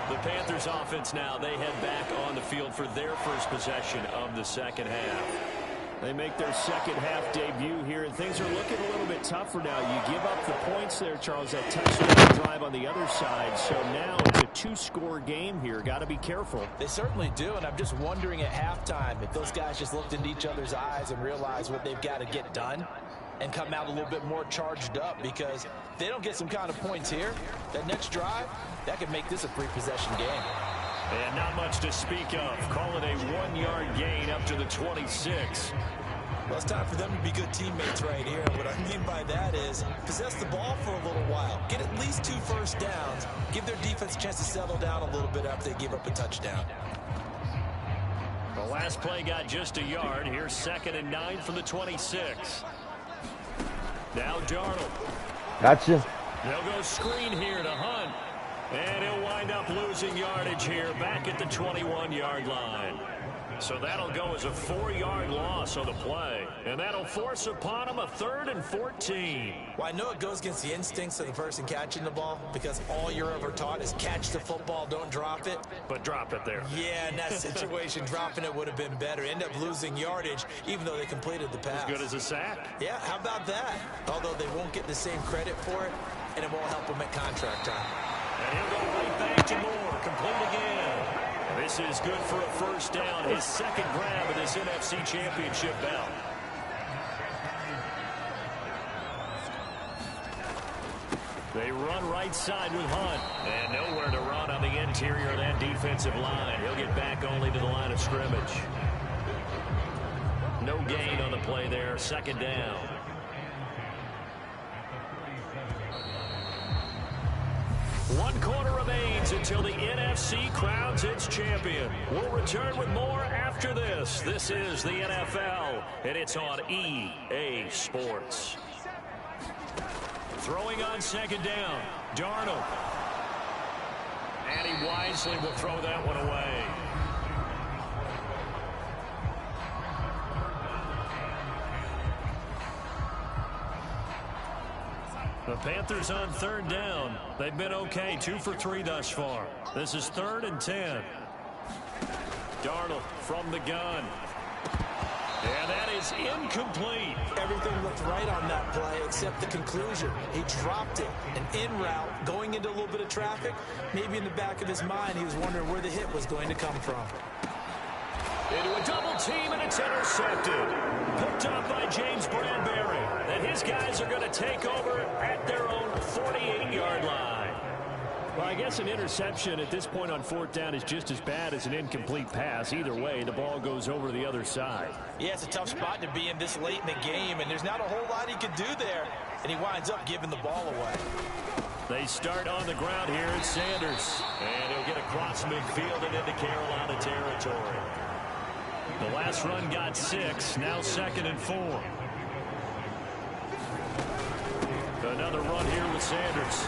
The Panthers offense now, they head back on the field for their first possession of the second half. They make their second half debut here, and things are looking a little bit tougher now. You give up the points there, Charles, that touchdown drive on the other side. So now it's a 2-score game here. Got to be careful. They certainly do, and I'm just wondering at halftime if those guys just looked into each other's eyes and realized what they've got to get done and come out a little bit more charged up, because if they don't get some kind of points here, that next drive, that could make this a 3-possession game. And not much to speak of. Call it a 1-yard gain up to the 26. Well, it's time for them to be good teammates right here. And what I mean by that is possess the ball for a little while. Get at least 2 first downs. Give their defense a chance to settle down a little bit after they give up a touchdown. The last play got just a yard. Here's 2nd and 9 from the 26. Now Darnold. Gotcha. They'll go screen here to Hunt. And he'll wind up losing yardage here back at the 21-yard line. So that'll go as a 4-yard loss on the play. And that'll force upon him a 3rd and 14. Well, I know it goes against the instincts of the person catching the ball, because all you're ever taught is catch the football, don't drop it. But drop it there. Yeah, in that situation, dropping it would have been better. End up losing yardage, even though they completed the pass. As good as a sack. Yeah, how about that? Although they won't get the same credit for it, and it won't help them at contract time. And he'll go right back to Moore. Complete again. This is good for a first down. His 2nd grab of this NFC Championship belt. They run right side with Hunt. And nowhere to run on the interior of that defensive line. He'll get back only to the line of scrimmage. No gain on the play there. 2nd down. One quarter remains until the NFC crowns its champion. We'll return with more after this. This is the NFL, and it's on EA Sports. Throwing on 2nd down, Darnold. And he wisely will throw that one away. The Panthers on 3rd down. They've been okay, 2 for 3 thus far. This is 3rd and 10. Darnold from the gun. And that is incomplete. Everything looked right on that play except the conclusion. He dropped it. An in route, going into a little bit of traffic. Maybe in the back of his mind, he was wondering where the hit was going to come from. Into a double team, and it's intercepted. Picked up by James Bradbury. And his guys are going to take over at their own 48-yard line. Well, I guess an interception at this point on 4th down is just as bad as an incomplete pass. Either way, the ball goes over to the other side. Yeah, it's a tough spot to be in this late in the game, and there's not a whole lot he could do there. And he winds up giving the ball away. They start on the ground here at Sanders. And he'll get across midfield and into Carolina territory. The last run got 6, now 2nd and 4. Another run here with Sanders.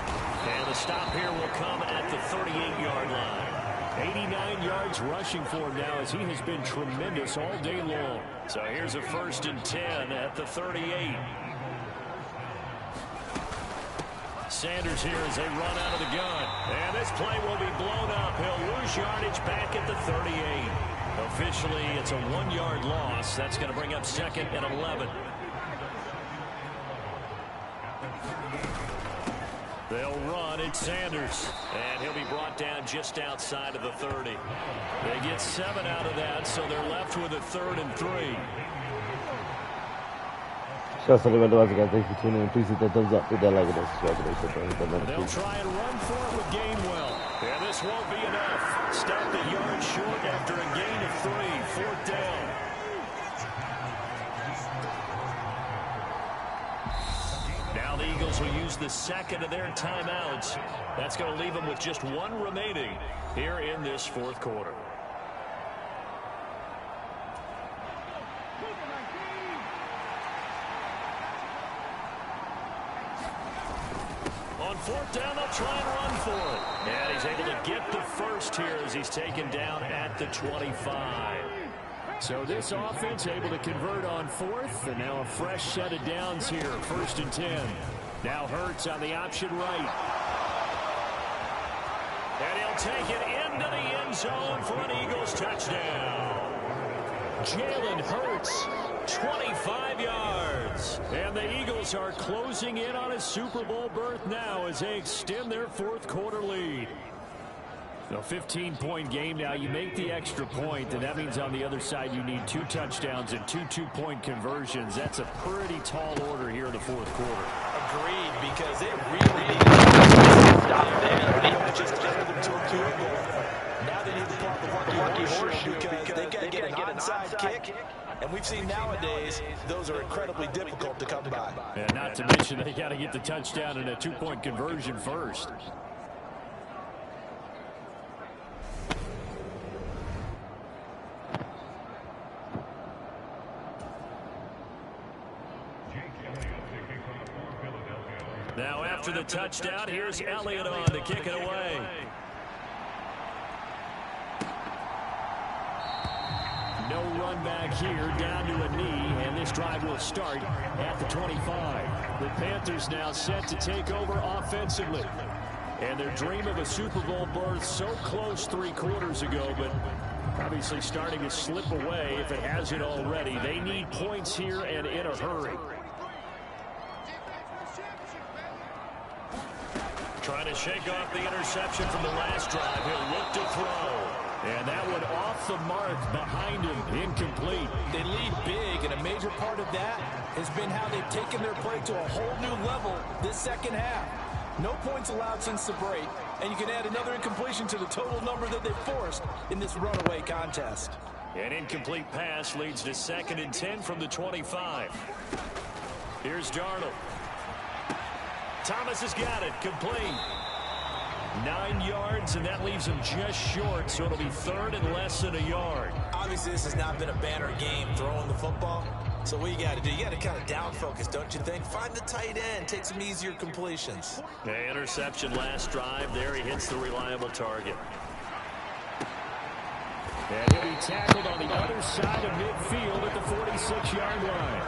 And the stop here will come at the 38-yard line. 89 yards rushing for him now, as he has been tremendous all day long. So here's a 1st and 10 at the 38. Sanders here as they run out of the gun. And this play will be blown up. He'll lose yardage back at the 38. Officially, it's a 1-yard loss. That's going to bring up 2nd and 11. They'll run. It's Sanders. And he'll be brought down just outside of the 30. They get 7 out of that, so they're left with a 3rd and 3. Shouts out to everybody watching, guys. Thanks for tuning in. Please hit that thumbs up, hit that like, and that subscribe. They'll try and run for it with Gainwell. And this won't be enough. Stopped a yard short after a gain of 3. 4th down. Now the Eagles will use the 2nd of their timeouts. That's going to leave them with just 1 remaining here in this 4th quarter. On 4th down, they'll try and run for it. And he's able to get the first here as he's taken down at the 25. So this offense able to convert on 4th, and now a fresh set of downs here, 1st and 10. Now Hurts on the option right. And he'll take it into the end zone for an Eagles touchdown. Jalen Hurts, 25 yards. And the Eagles are closing in on a Super Bowl berth now as they extend their 4th quarter lead. A 15-point game now. You make the extra point, and that means on the other side you need 2 touchdowns and 2 two-point conversions. That's a pretty tall order here in the 4th quarter. Agreed, because they really need to stop them. Just get them to a field goal. Now they need to block the lucky horseshoe because they got to get an onside kick. And we've seen nowadays those are incredibly difficult to come by. And not to mention they got to get the touchdown and a 2-point conversion first. Now after the touchdown, here's Elliott on to kick it away. No run back here, down to a knee, and this drive will start at the 25. The Panthers now set to take over offensively. And their dream of a Super Bowl berth so close 3 quarters ago, but obviously starting to slip away if it hasn't already. They need points here and in a hurry. Trying to shake off the interception from the last drive. He'll look to throw. And that one off the mark behind him. Incomplete. They lead big, and a major part of that has been how they've taken their play to a whole new level this second half. No points allowed since the break, and you can add another incompletion to the total number that they've forced in this runaway contest. An incomplete pass leads to 2nd and 10 from the 25. Here's Darnold. Thomas has got it. Complete. 9 yards, and that leaves him just short, so it'll be 3rd and less than a yard. Obviously, this has not been a banner game throwing the football. So what you got to do, you got to kind of down focus, don't you think? Find the tight end, take some easier completions. Okay, interception last drive. There he hits the reliable target. And he'll be tackled on the other side of midfield at the 46-yard line.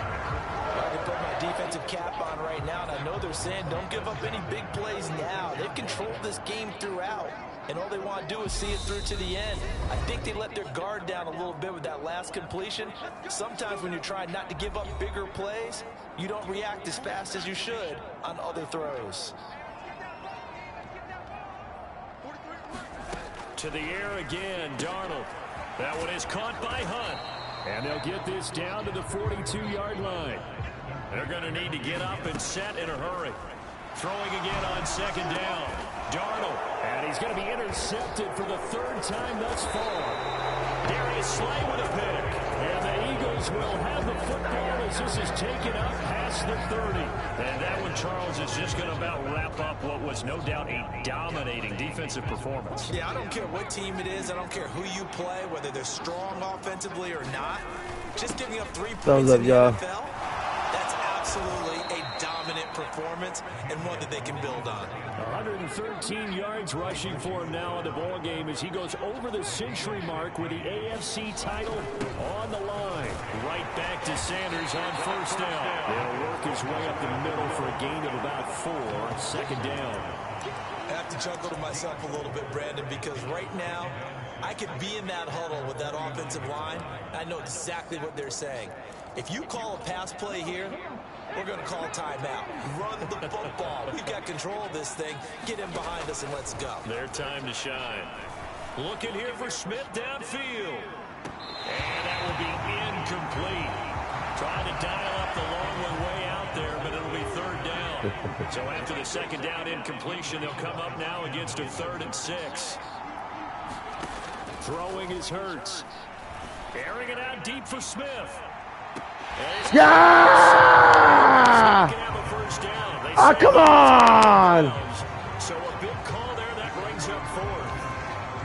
I can put my defensive cap on right now, and I know they're saying don't give up any big plays now. They've controlled this game throughout, and all they want to do is see it through to the end. I think they let their guard down a little bit with that last completion. Sometimes when you're trying not to give up bigger plays, you don't react as fast as you should on other throws. To the air again, Darnold. That one is caught by Hunt. And they'll get this down to the 42-yard line. They're going to need to get up and set in a hurry. Throwing again on 2nd down. Darnold. And he's going to be intercepted for the 3rd time thus far. Darius Slay with a pick. And the Eagles will have the football as this is taken up past the 30. And that one, Charles, is just going to about wrap up what was no doubt a dominating defensive performance. Yeah, I don't care what team it is. I don't care who you play, whether they're strong offensively or not. Just giving up 3 points in the NFL, that's Absolutely a dominant performance and one that they can build on. 113 yards rushing for him now in the ball game as he goes over the century mark with the AFC title on the line. Right back to Sanders on first down. They'll work his way up the middle for a gain of about 4. Second down. I have to chuckle to myself a little bit, Brandon, because right now I could be in that huddle with that offensive line. I know exactly what they're saying. If you call a pass play here, we're going to call timeout. Run the football. We've got control of this thing. Get in behind us and let's go. Their time to shine. Looking here for Smith downfield. And that will be incomplete. Trying to dial up the long one way out there, but it'll be third down. So after the second down incompletion, they'll come up now against a 3rd and 6. Throwing is Hurts. Airing it out deep for Smith. Yeah! Oh, come on! So a big call there that brings up 4th.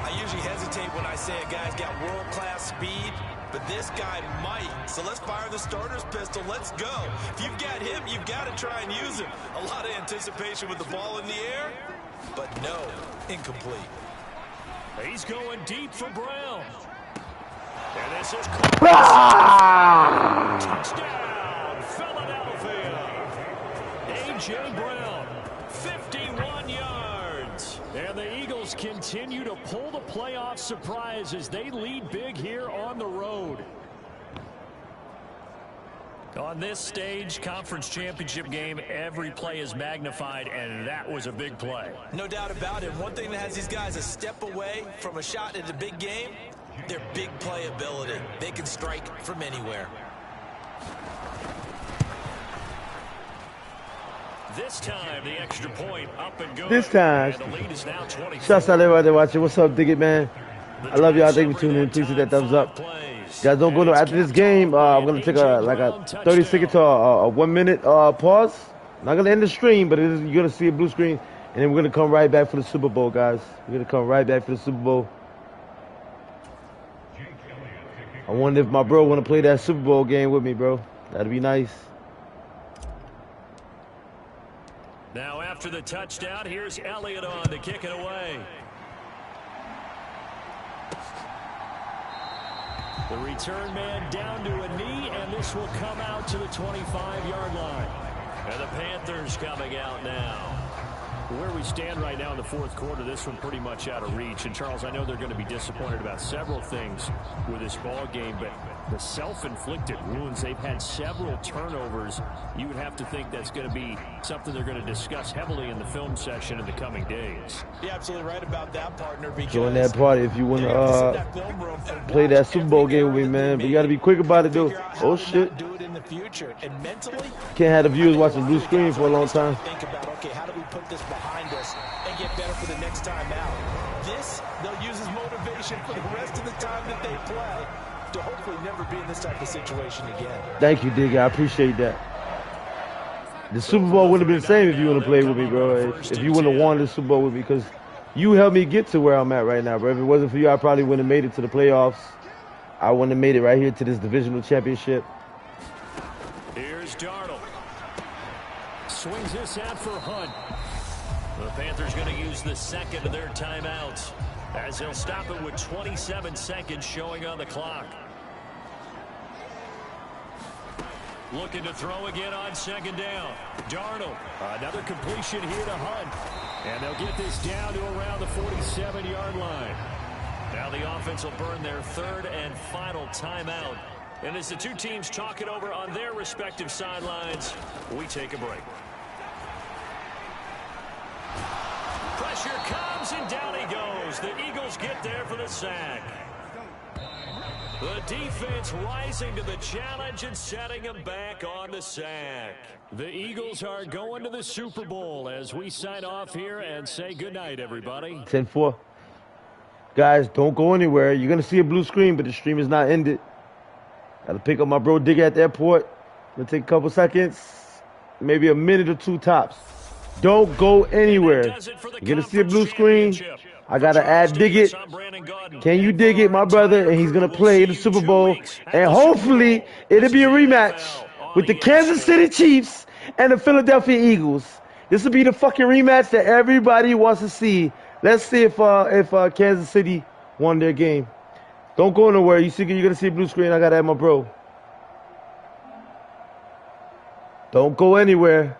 I usually hesitate when I say a guy's got world-class speed, but this guy might. So let's fire the starter's pistol. Let's go. If you've got him, you've got to try and use him. A lot of anticipation with the ball in the air, but no, incomplete. He's going deep for Brown. And this is touchdown, Philadelphia. A.J. Brown, 51 yards. And the Eagles continue to pull the playoff surprise as they lead big here on the road. On this stage, conference championship game, every play is magnified, and that was a big play. No doubt about it. One thing that has these guys a step away from a shot at a big game, their big playability. They can strike from anywhere. This time, the extra point up and good. This time. And the lead is now 24. Shouts out everybody watching. What's up, Dig It, man? I love y'all. Thank you for tuning in. Appreciate that thumbs up. Guys, don't go no. After this game, I'm gonna take a 30-second to a 1-minute pause. Not gonna end the stream, but you're gonna see a blue screen, and then we're gonna come right back for the Super Bowl, guys. We're gonna come right back for the Super Bowl. I wonder if my bro wanna play that Super Bowl game with me, bro. That'd be nice. Now after the touchdown, here's Elliott on to kick it away. The return man down to a knee, and this will come out to the 25-yard line. And the Panthers coming out now. Where we stand right now in the 4th quarter, this one pretty much out of reach. And, Charles, I know they're going to be disappointed about several things with this ball game, but the self-inflicted wounds, they've had several turnovers. You would have to think that's going to be something they're going to discuss heavily in the film session in the coming days. You're absolutely right about that, partner. Join that party if you want to play that Super Bowl game with me, man. But you got to be quick about it, though. Oh, shit. Do it in the future. And mentally, can't have the viewers watching blue screen for a long time. Think about, okay, how do we put this behind us and get better for the next time out? This, they'll use as motivation for the rest of the time that they play to hopefully never be in this type of situation again. Thank you, Digger. I appreciate that. The Super Bowl wouldn't have been the same if you wouldn't have played with me, bro. If you wouldn't have won the Super Bowl with me, because you helped me get to where I'm at right now, bro. If it wasn't for you, I probably wouldn't have made it to the playoffs. I wouldn't have made it right here to this divisional championship. Here's Darnold. Swings this out for Hunt. The Panthers going to use the second of their timeouts as they'll stop it with 27 seconds showing on the clock. Looking to throw again on second down. Darnold, another completion here to Hunt. And they'll get this down to around the 47-yard line. Now the offense will burn their 3rd and final timeout. And as the two teams talk it over on their respective sidelines, we take a break. Pressure comes, and down he goes. The Eagles get there for the sack. The defense rising to the challenge and setting them back on the sack. The Eagles are going to the Super Bowl as we sign off here and say goodnight, everybody. 10-4. Guys, don't go anywhere. You're going to see a blue screen, but the stream is not ended. Got to pick up my bro Digger at the airport. It'll take a couple seconds, maybe a minute or 2 tops. Don't go anywhere. You're going to see a blue screen. I got to add Dig It. Can you dig it, my brother? And he's going to play the Super Bowl. And hopefully, it'll be a rematch. with the Lonnie in the Kansas score. City Chiefs and the Philadelphia Eagles. This will be the fucking rematch that everybody wants to see. Let's see if Kansas City won their game. Don't go nowhere. You're gonna see a blue screen. I gotta have my bro. Don't go anywhere.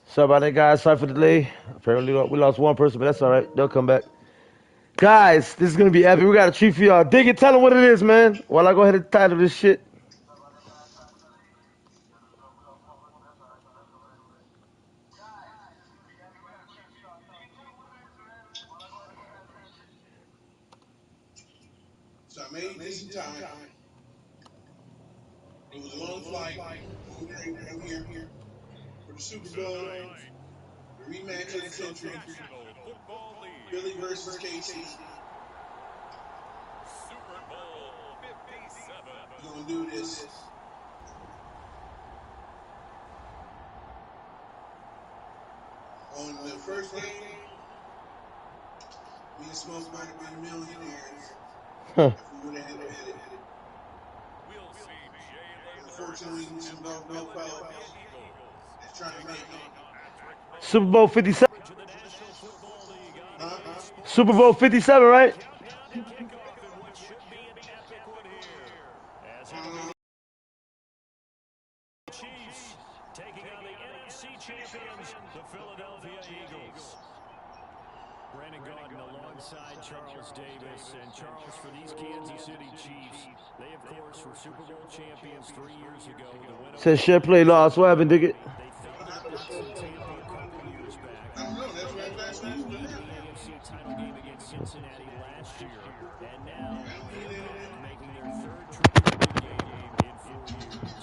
Sorry about that, guys. Sorry for the delay. Apparently, we lost one person, but that's all right. They'll come back. Guys, this is gonna be epic. We got a treat for y'all. Dig it. Tell them what it is, man. While I go ahead and title this shit. So I made this in time. It was a long flight, but we were able to come here for the Super Bowl, Tonight, the rematch of the the century, National Football League, Philly versus KC. Super Bowl 57. We're gonna do this. On the first game, me and Smoke might have been millionaires Huh. if we would have had it. We'll see opportunities and no fellow that's trying to make it. Super Bowl 57. Huh? Super Bowl 57, right? Chiefs taking on the NFC champions, the Philadelphia Eagles. Brandon Gaudin alongside Charles Davis. And Charles, for these Kansas City Chiefs, they, of course, were Super Bowl champions 3 years ago. The win Says share play lost. What happened, Diggit? they fell to the Bucs in Tampa a couple years back. I don't know. That's right last In week. the AFC title game against Cincinnati last year. And now they're making their third trip to the game in 4 years.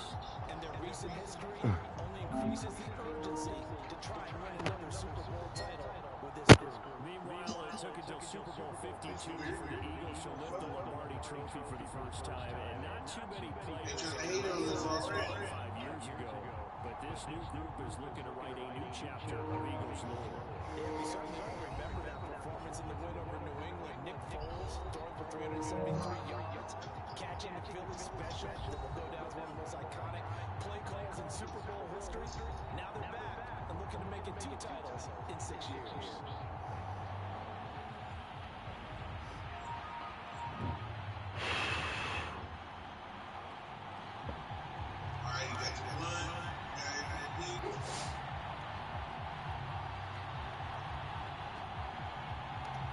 And their recent history only increases the urgency to try and win another Super Bowl title with this group. Meanwhile, it took until Super Bowl 52 for the Eagles to lift the Lombardi Trophy for the first time, and not too many players Just hate on us already. 5 years ago. But this new group is looking to write a new chapter of Eagles lore. Yeah, we certainly all remember that performance in the win over New England. Nick Foles throwing for 373 yards, catching the Philly special that will go down as one of the most iconic play calls in Super Bowl history. Now they're back and looking to make it 2 titles in 6 years. All right, you got the run. You got it.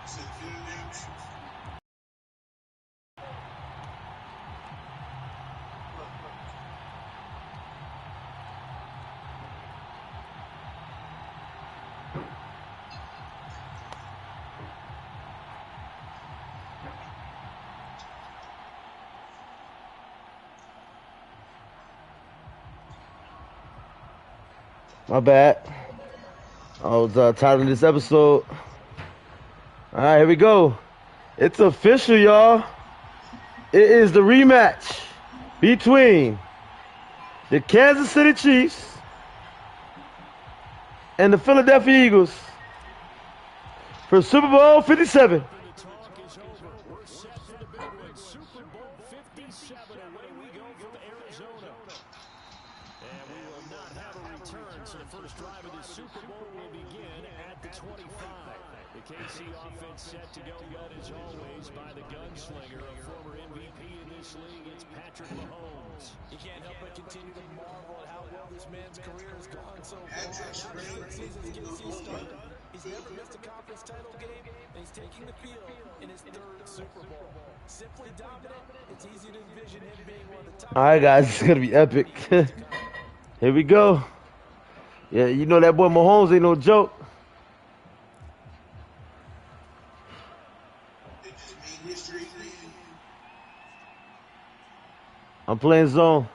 Said Phillies. My bad. I was titling this episode. All right, here we go. It's official, y'all. It is the rematch between the Kansas City Chiefs and the Philadelphia Eagles for Super Bowl 57. The talk is over. We're set for the big one. Super Bowl 57. Away we go from Arizona. And we will not have a return, so the first drive of the Super Bowl will begin at the 25. The KC offense set to go led as always by the gunslinger, a former MVP in this league. It's Patrick Mahomes. You can't help but continue to marvel at how well this man's career has gone so far. Now that season's KC started, he's never missed a conference title game, and he's taking the field in his 3rd Super Bowl. Simply dominant. It's easy to envision him being one of the top. All right, guys, it's gonna be epic. Here we go. Yeah, you know that boy Mahomes ain't no joke. They just made history. I'm playing zone.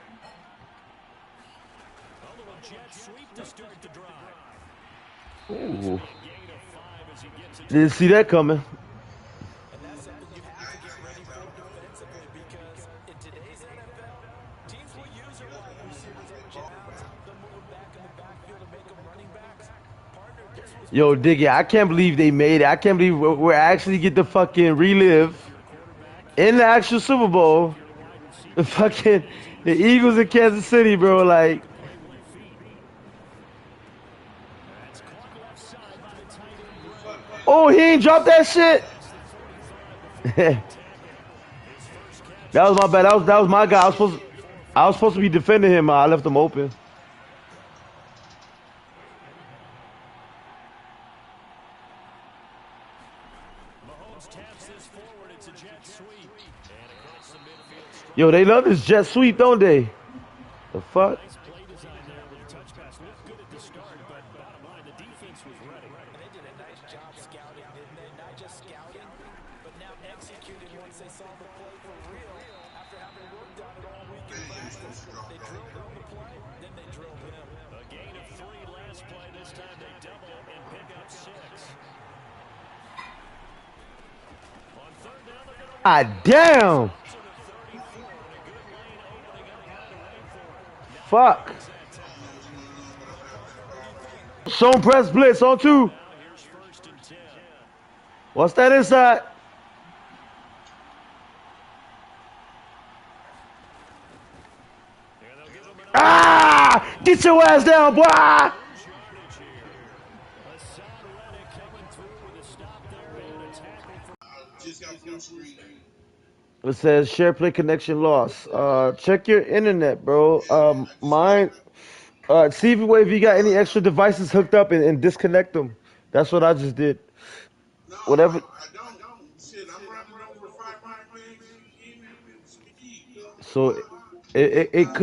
A little jet sweep to start the drive. Ooh, Gain of 5 as he gets it. didn't see that coming. And that's something you have to get ready for defensively, because in today's NFL, teams will use their wide receivers as jabs. They'll move them back in the backfield to make them running backs. Partner, this was Yo, Diggy, I can't believe they made it. I can't believe we're actually get to fucking relive in the actual Super Bowl the Eagles in Kansas City, bro. Like, oh, he ain't dropped that shit. That was my bad. That was my guy. I was supposed to be defending him. I left him open. Mahomes taps this forward. It's a jet sweep. And across the midfield. Yo, they love this jet sweep, don't they? The fuck? Nice play design there with the touch pass. Looked good at the start, but bottom line, the defense was ready. And they did a nice job scouting, didn't they? Not just scouting, but now executing once they saw the play for real. After having worked on it all week in practice, they drilled on the play, then they drilled him. A gain of 3 last play. This time they double and pick up 6. On 3rd down, they're going to Ah, damn. Fuck. Zone press blitz on 2. here's 1st and 10. What's that inside? And they'll give him Ah! Get your ass down, boy! Yardage here. Hassan Reddick coming through with a stop there and a tackle for. Just got full screen. It says share play connection lost. Check your internet, bro. Mine. See if you got any extra devices hooked up and disconnect them. That's what I just did. No, Whatever. I don't. Shit, I'm rapping over 500 megs in speed. So it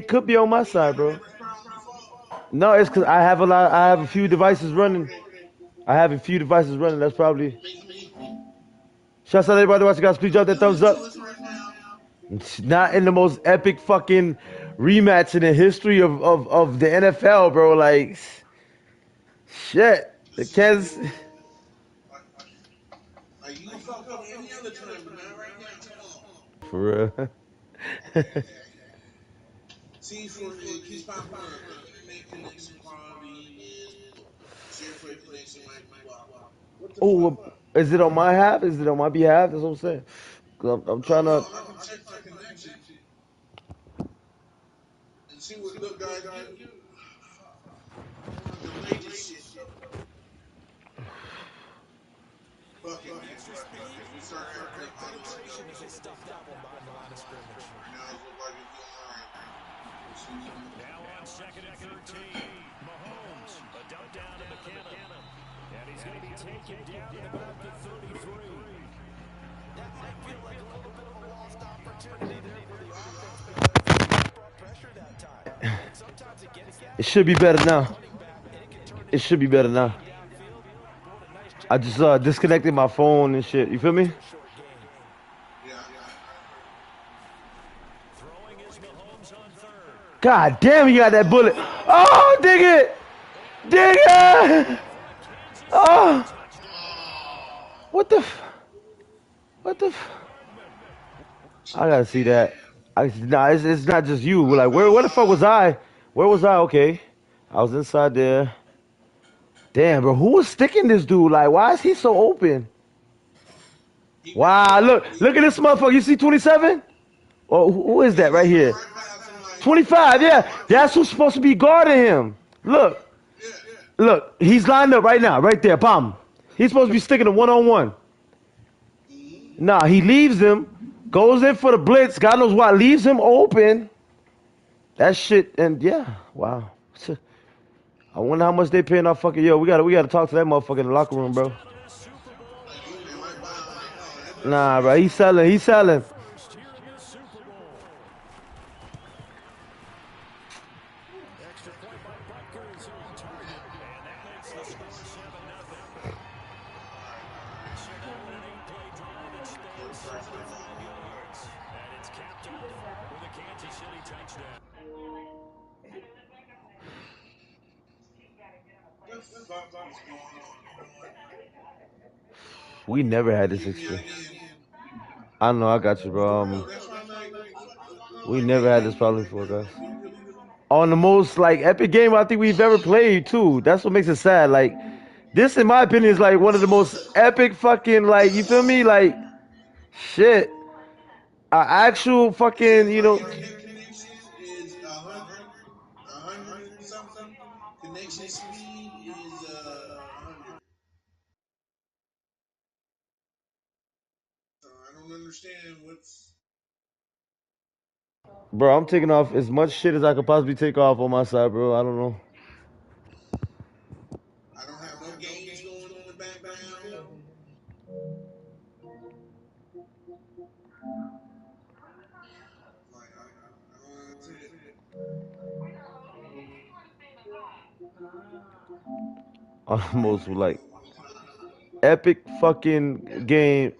could be on my side, bro. Average pound default. No, it's because I have a few devices running. I have a few devices running. That's probably. Shouts out to everybody watching, guys. Please drop that Do thumbs it to up. us right now. It's not in the most epic fucking rematch in the history of the NFL, bro. Like, shit. The Kansas. Like, you can fuck up any other time, but not right now. Come on. For real. See, for keep popping up. The internet connection quality is poor. Share play connection might be wobbly. What the fuck? Oh, is it on my half? Is it on my behalf? That's what I'm saying. 'Cause I'm I trying don't to. know. I can check my connection and see what good guy do. I don't want to delay this shit, though. Fuck it, man. Fuck it. We start airplane auto Penetration as stuff. they stuff that one behind the line of scrimmage. Now it looks like it's doing all right. We'll see. Now on second and 13. Mahomes, a dump down to McKinnon. And he's going to be taken down at about the 33. That might feel like a little bit of a lost opportunity there for the offense because they brought pressure that time. And sometimes it gets that It should be better now. running back, and it can turn It into should be better now. downfield. But what a nice I job just disconnected my phone and shit. You feel me? for a short gain. Yeah. Throwing is Mahomes on third. God damn, you got that bullet. Oh, dig it! Dig it! Oh, what the? What the? I gotta see that. Nah, it's not just you. We're like, where the fuck was I? Where was I? Okay, I was inside there. Damn, bro, who was sticking this dude? Like, why is he so open? Wow, look at this motherfucker. You see 27? Oh, who is that right here? 25, yeah. That's who's supposed to be guarding him. Look, he's lined up right now, right there, bomb. He's supposed to be sticking a one-on-one. Nah, he leaves him, goes in for the blitz. God knows why, leaves him open. That shit, and yeah, wow. I wonder how much they paying our fucking yo. We gotta talk to that motherfucker in the locker room, bro. Nah, bro, he's selling. First here in the Super Bowl. Extra point by Butker is on target. And that makes the score 7-0. So now an 8-play drive that spans 75 yards. And it's capped off with a Kansas City touchdown. What the fuck is going on? We never had this experience. I know, I got you, bro. That's why I'm like, We never had this problem before, guys. On the most like epic game I think we've ever played too. That's what makes it sad. Like this, in my opinion, is like one of the most epic fucking like you feel me? Like shit, actual fucking internet connection is 100 something. Connection speed is 100. So I don't understand what's. bro. I'm taking off as much shit as I could possibly take off on my side, bro. I don't know. I don't have no games going on in the background. Like I don't understand. Almost like epic fucking game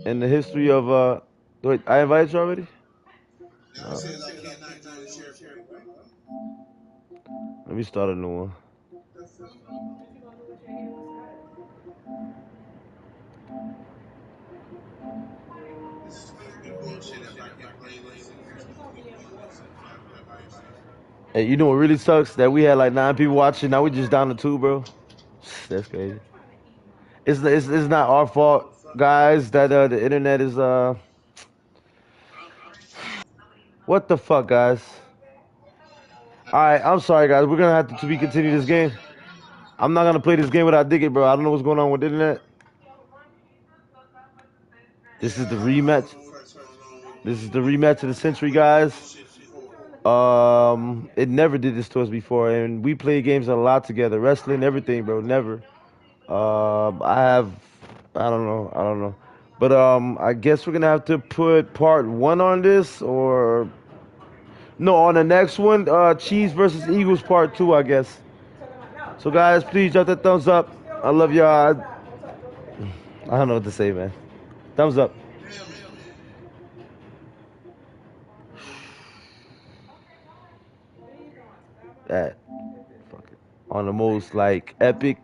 in the history of Wait, I invited you already? Now it says I cannot join the share play. Wait, what? Let me start a new one. The fuck? This is gonna be bullshit if I can play this and there's no people on this device. Hey, you know what really sucks? That we had like 9 people watching. Now we just down to 2, bro. That's crazy. It's not our fault, guys. That the internet is. What the fuck, guys? right, I'm sorry, guys. We're gonna have to continue this game. I'm not gonna play this game without digging, bro. I don't know what's going on with the internet. This is the rematch. This is the rematch of the century, guys. It never did this to us before, and we play games a lot together, wrestling, everything, bro. Never. I don't know, but I guess we're gonna have to put part one on this, or no, on the next one, Chiefs versus Eagles part two, I guess. So, guys, please drop that thumbs up. I love y'all. I don't know what to say, man. Thumbs up. That fuck it. On the most like epic